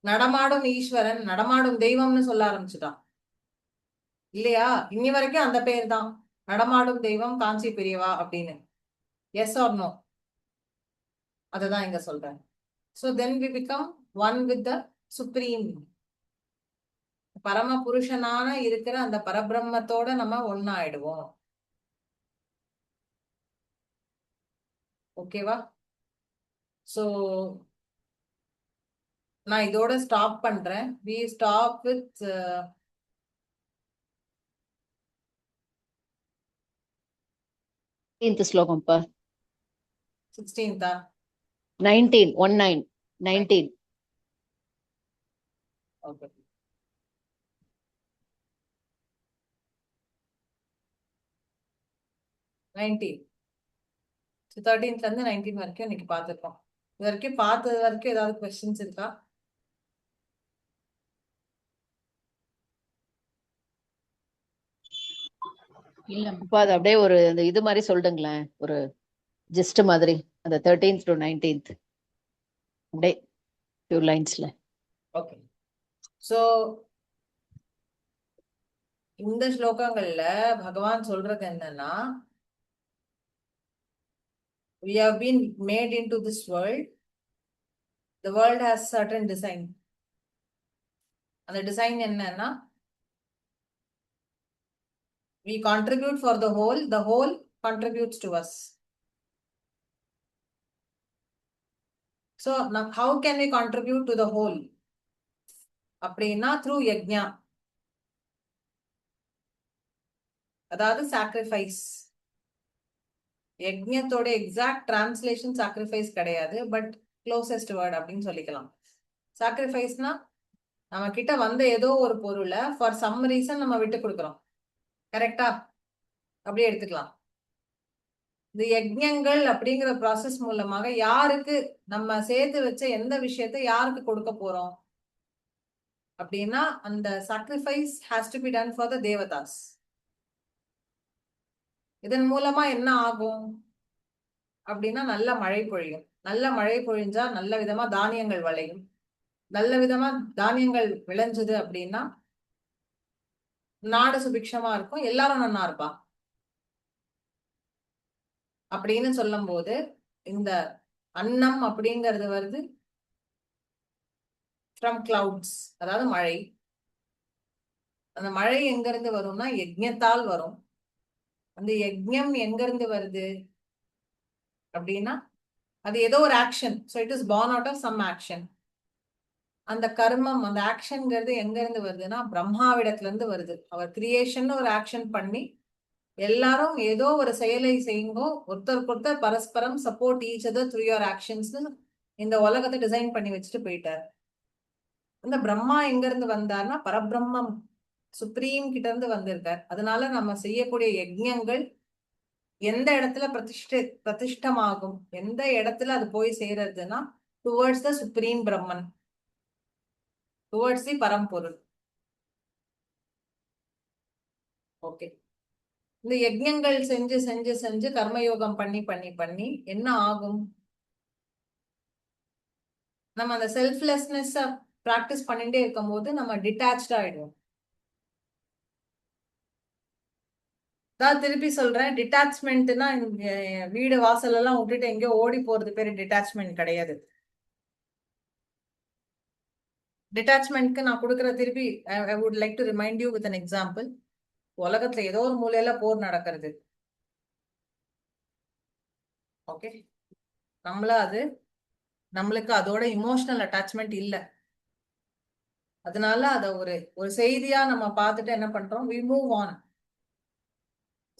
Speaker 1: நடமாடும் ஈஸ்வரன் நடமாடும் தெய்வம்னு சொல்ல ஆரம்பிச்சுட்டான் இல்லையா? இன்னி வரைக்கும் அந்த பேர் தான், நடமாடும் தெய்வம் காஞ்சி பெரியவா அப்படின்னு. Yes or no? அததான் இங்க சொல்றேன். So then we become one with the supreme. பரம புருஷனான இருக்கிற அந்த பரபிரம்மத்தோட நம்ம ஒன்னாயிடுவோம். ஓகேவா? சோ நான் இதோட ஸ்டாப் பண்றேன். we stop with
Speaker 3: ஸ்லோகம்ப்பா.
Speaker 1: 16th
Speaker 3: 19.
Speaker 1: okay. So 13th ல இருந்து 19 வரைக்கும் இன்னைக்கு பார்த்துருக்கோம். இது வரைக்கும் பார்த்தது வரைக்கும் ஏதாவது கொஸ்டின்ஸ் இருக்கா?
Speaker 3: இல்லப்பா, அது அப்படியே ஒரு இது மாதிரி சொல்லுங்களேன், ஒரு ஜிஸ்ட் மாதிரி, அந்த 13th to 19th அப்படியே few linesல.
Speaker 1: ஓகே. சோ இந்த ஸ்லோகங்கள்ல பகவான் சொல்றது என்னன்னா, we have been made into this world. The world has certain design. அந்த டிசைன் என்னன்னா, we contribute for the whole contributes to us. So now how can we contribute to the whole? அப்படின்னா through yajna, அதாவது sacrifice. யஜ்ஞத்தோட exact translation sacrifice கிடையாது, but closest word அப்படின்னு சொல்லிக்கலாம். சாக்ரிஃபைஸ்னா நம்ம கிட்ட வந்த ஏதோ ஒரு பொருளை ஃபார் சம் ரீசன் நம்ம விட்டு கொடுக்குறோம். கரெக்டா? அப்படியே எடுத்துக்கலாம். இந்த யஜ்ஞங்கள் அப்படிங்கிற ப்ராசஸ் மூலமாக யாருக்கு நம்ம சேர்த்து வச்ச எந்த விஷயத்தை யாருக்கு கொடுக்க போறோம் அப்படின்னா, அந்த sacrifice has to be done for the Devadas. இதன் மூலமா என்ன ஆகும் அப்படின்னா, நல்ல மழை பொழியும். நல்ல மழை பொழிஞ்சா நல்ல விதமா தானியங்கள் விளையும். நல்ல விதமா தானியங்கள் விளைஞ்சது அப்படின்னா நாடு சுபிக்ஷமா இருக்கும், எல்லாரும் நன்னா இருப்பா அப்படின்னு சொல்லும் போது இந்த அன்னம் அப்படிங்கிறது வருது ஃப்ரம் கிளவுட்ஸ், அதாவது மழை. அந்த மழை எங்க இருந்து வரும்னா யஜ்ஞத்தால் வரும். அந்த யஜ்ஞம் எங்க இருந்து வருது அப்படின்னா அது ஏதோ ஒரு action. So it is born out of some action. அந்த கர்மம், அந்த ஆக்ஷன்ங்கிறது எங்க இருந்து வருதுன்னா பிரம்மாவிடத்துல இருந்து வருது. அவர் கிரியேஷன் ஒரு ஆக்ஷன் பண்ணி எல்லாரும் ஏதோ ஒரு செயலை செய்யுங்கோ, ஒருத்தருக்கு ஒருத்தர் பரஸ்பரம் support each other through your actions இந்த உலகத்தை டிசைன் பண்ணி வச்சுட்டு போயிட்டார். இந்த பிரம்மா எங்க இருந்து வந்தார்னா பரபிரம்மம் சுப்ரீம் கிட்ட இருந்து வந்திருக்கார். அதனால நம்ம செய்யக்கூடிய யஜ்ஞங்கள் எந்த இடத்துல பிரதிஷ்டமாகும், எந்த இடத்துல அது போய் சேருதுன்னா towards the supreme Brahman, towards the பரம்பொருள். ஓகே, இந்த யஜ்ஞங்கள் செஞ்சு செஞ்சு செஞ்சு கர்மயோகம் பண்ணி பண்ணி பண்ணி என்ன ஆகும், நம்ம அந்த செல்ஃப்லெஸ்னஸ் பிராக்டிஸ் பண்ணிட்டே இருக்கும் போது நம்ம டிட்டாச்ட் ஆயிடுவோம். அதான் திருப்பி சொல்றேன், டிட்டாச்மெண்ட்னா வீடு வாசல் எல்லாம் விட்டுட்டு எங்கேயோ ஓடி போறது பேரு டிட்டாச்மெண்ட் கிடையாது. டிட்டாச்மெண்ட்க்கு நான் கொடுக்குற திருப்பி I would like to remind you with an example. உலகத்துல ஏதோ ஒரு மூலையில போர் நடக்கிறது. ஓகே, நம்மளுக்கு அதோட இமோஷனல் அட்டாச்மெண்ட் இல்லை. அதனால அத ஒரு செய்தியா நம்ம பார்த்துட்டு என்ன பண்றோம், we move on.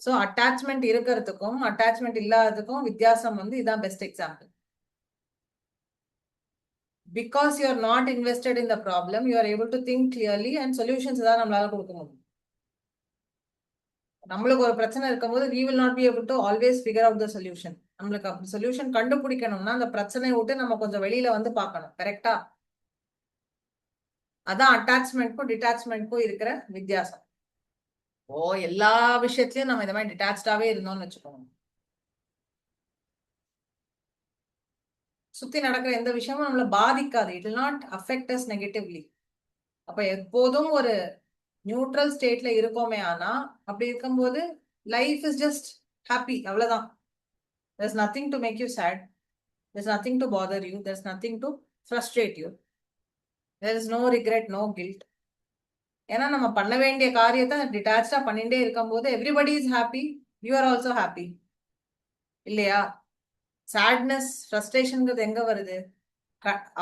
Speaker 1: So attachment இருக்கிறதுக்கும் அட்டாச்மெண்ட் இல்லாததுக்கும் வித்தியாசம் இதான் best example. Because you are not invested in the problem, you are able to think clearly and solutions தான் நம்மளால கொடுக்க முடியும். நம்மளுக்கு ஒரு பிரச்சனை இருக்கும்போது we will not be able to always figure out the solution. நம்மளுக்கு அப்படி சொல்யூஷன் கண்டுபிடிக்கணும்னா அந்த பிரச்சனையை விட்டு நம்ம கொஞ்சம் வெளியில பார்க்கணும். கரெக்டா? அதான் அட்டாச்மெண்ட்க்கும் டிட்டாச்மெண்ட்க்கும் இருக்கிற வித்தியாசம். எல்லா விஷயத்திலயும் நம்ம இந்த மாதிரி டிட்டாச்சாவே இருந்தோம்னு வச்சுக்கோங்க, சுத்தி நடக்கிற எந்த விஷயமும் நம்மள பாதிக்காது. It will not affect as negatively. அப்ப எப்போதும் ஒரு நியூட்ரல் ஸ்டேட்ல இருக்கோமே. ஆனா அப்படி இருக்கும்போது லைஃப் இஸ் ஜஸ்ட் ஹாப்பி, அவ்வளவுதான். there's nothing to make you sad, there's nothing to bother you, there's nothing to frustrate you, there is no regret, no guilt. ஏன்னா நம்ம பண்ண வேண்டிய காரியத்தை டிட்டாச்சா பண்ணிட்டே இருக்கும்போது everybody is happy, you are also happy, இல்லையா? Sadness, ஃப்ரஸ்ட்ரேஷன்ங்கிறது எங்க வருது?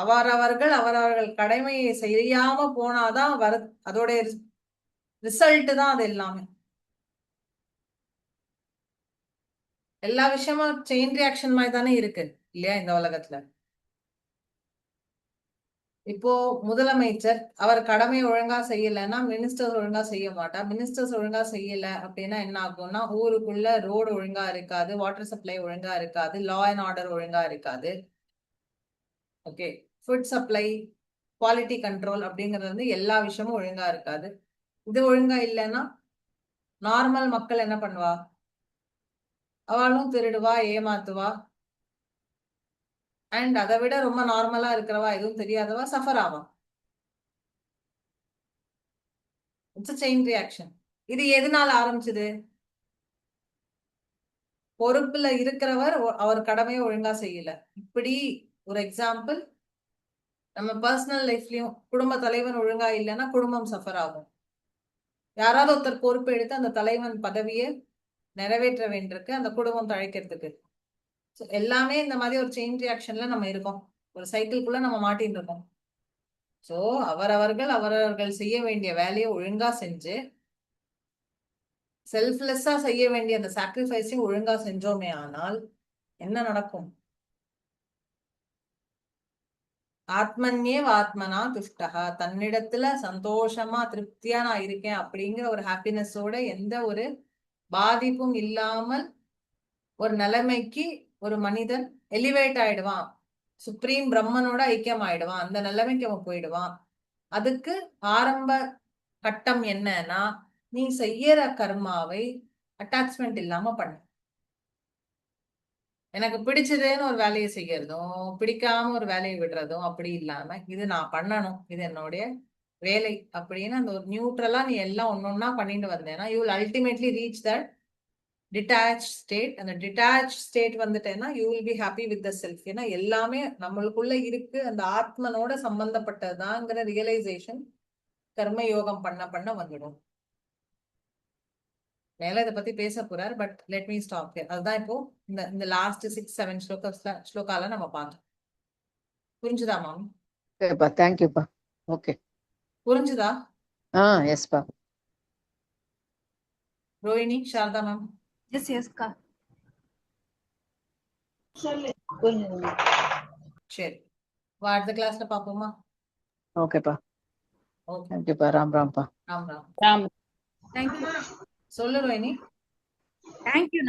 Speaker 1: அவரவர்கள் கடமையை செய்யாம போனாதான் அதோட ரிசல்ட் தான் அது எல்லாமே. எல்லா விஷயமும் செயின் ரியாக்ஷன் மாதிரி தானே இருக்கு, இல்லையா இந்த உலகத்துல? இப்போ முதலமைச்சர் அவர் கடமையை ஒழுங்கா செய்யலைன்னா மினிஸ்டர்ஸ் ஒழுங்கா செய்ய மாட்டா. மினிஸ்டர்ஸ் ஒழுங்கா செய்யல அப்படின்னா என்ன ஆகும்னா ஊருக்குள்ள ரோடு ஒழுங்கா இருக்காது, வாட்டர் சப்ளை ஒழுங்கா இருக்காது, லா அண்ட் ஆர்டர் ஒழுங்கா இருக்காது. Okay, food supply, quality control அப்படிங்கிறது எல்லா விஷயமும் ஒழுங்கா இருக்காது. இது ஒழுங்கா இல்லைன்னா நார்மல் மக்கள் என்ன பண்ணுவா? அவளும் திருடுவா, ஏமாத்துவா. அண்ட் அதை விட ரொம்ப நார்மலா இருக்கிறவா, எதுவும் தெரியாதவா suffer Aava. It's chain reaction. இது எதனால ஆரம்பிச்சது? பொறுப்புல இருக்கிறவர் அவர் கடமையை ஒழுங்கா செய்யல. இப்படி ஒரு எக்ஸாம்பிள் நம்ம பர்சனல் லைஃப்லயும் குடும்ப தலைவன் ஒழுங்கா இல்லைன்னா குடும்பம் சஃபர் ஆகும். யாராவது ஒருத்தர் பொறுப்பு எடுத்து அந்த தலைவன் பதவியை நிறைவேற்ற வேண்டியிருக்கு அந்த குடும்பம் தழைக்கிறதுக்கு. எல்லாமே இந்த மாதிரி ஒரு செயின் ரியாக்ஷன்ல நம்ம இருக்கோம், ஒரு சைக்கிள்குள்ள நம்ம மாட்டின்னு இருக்கோம். ஸோ அவரவர்கள் செய்ய வேண்டிய வேலையை ஒழுங்கா செஞ்சு செல்ஃப்லெஸ்ஸா செய்ய வேண்டிய அந்த சாக்ரிஃபைஸையும் ஒழுங்கா செஞ்சோமே ஆனால் என்ன நடக்கும்? ஆத்மன்யே ஆத்மனா துஷ்டகா, தன்னிடத்துல சந்தோஷமா திருப்தியா நான் இருக்கேன் அப்படிங்கிற ஒரு ஹாப்பினஸோட எந்த ஒரு பாதிப்பும் இல்லாமல் ஒரு நிலைமைக்கு ஒரு மனிதன் எலிவேட் ஆயிடுவான், சுப்ரீம் பிரம்மனோட ஐக்கியம் ஆயிடுவான், அந்த நிலைமைக்கு அவன் போயிடுவான். அதுக்கு ஆரம்ப கட்டம் என்னன்னா, நீ செய்யற கர்மாவை அட்டாச்மெண்ட் இல்லாம பண்ணு. எனக்கு பிடிச்சதுன்னு ஒரு வேலையை செய்யறதும் பிடிக்காம ஒரு வேலையை விடுறதும் அப்படி இல்லாம, இது நான் பண்ணணும், இது என்னுடைய வேலை அப்படின்னு அந்த ஒரு நியூட்ரலா நீ எல்லாம் ஒன்னொன்னா பண்ணிட்டு வந்தேன்னா you will ultimately reach that detach state. அந்த டிட்டாச் ஸ்டேட் வந்துட்டேன்னா you will be happy with the self. ஏன்னா எல்லாமே நம்மளுக்குள்ள இருக்கு, அந்த ஆத்மனோட சம்பந்தப்பட்டதாங்கிற ரியலைசேஷன் கர்ம யோகம் பண்ண பண்ண வந்துடும். மேல இதை பத்தி பேச போறார், பட் லெட் மீ ஸ்டாப். அதுதான் இப்போ இந்த லாஸ்ட் 6-7 ஸ்லோகால நம்ம பார்த்தோம். புரிஞ்சுதா மாமி?
Speaker 3: ஓகேப்பா, தேங்க்யூப்பா. ஓகே.
Speaker 1: புரிஞ்சுதா?
Speaker 3: எஸ்ப்பா.
Speaker 1: ரோஹிணி, சாரதா மேம்?
Speaker 4: எஸ் எஸ்க்கா.
Speaker 1: சரி, அடுத்த கிளாஸ்ல பாப்போமா?
Speaker 3: ஓகேப்பா,
Speaker 1: ஓகே,
Speaker 3: தேங்க்யூப்பா. ராம் ராம்ப்பா.
Speaker 1: ராம் ராம்.
Speaker 2: ராம்.
Speaker 4: தேங்க்யூ.
Speaker 1: சொல்லு ரோஹிணி.
Speaker 4: தேங்க்யூ.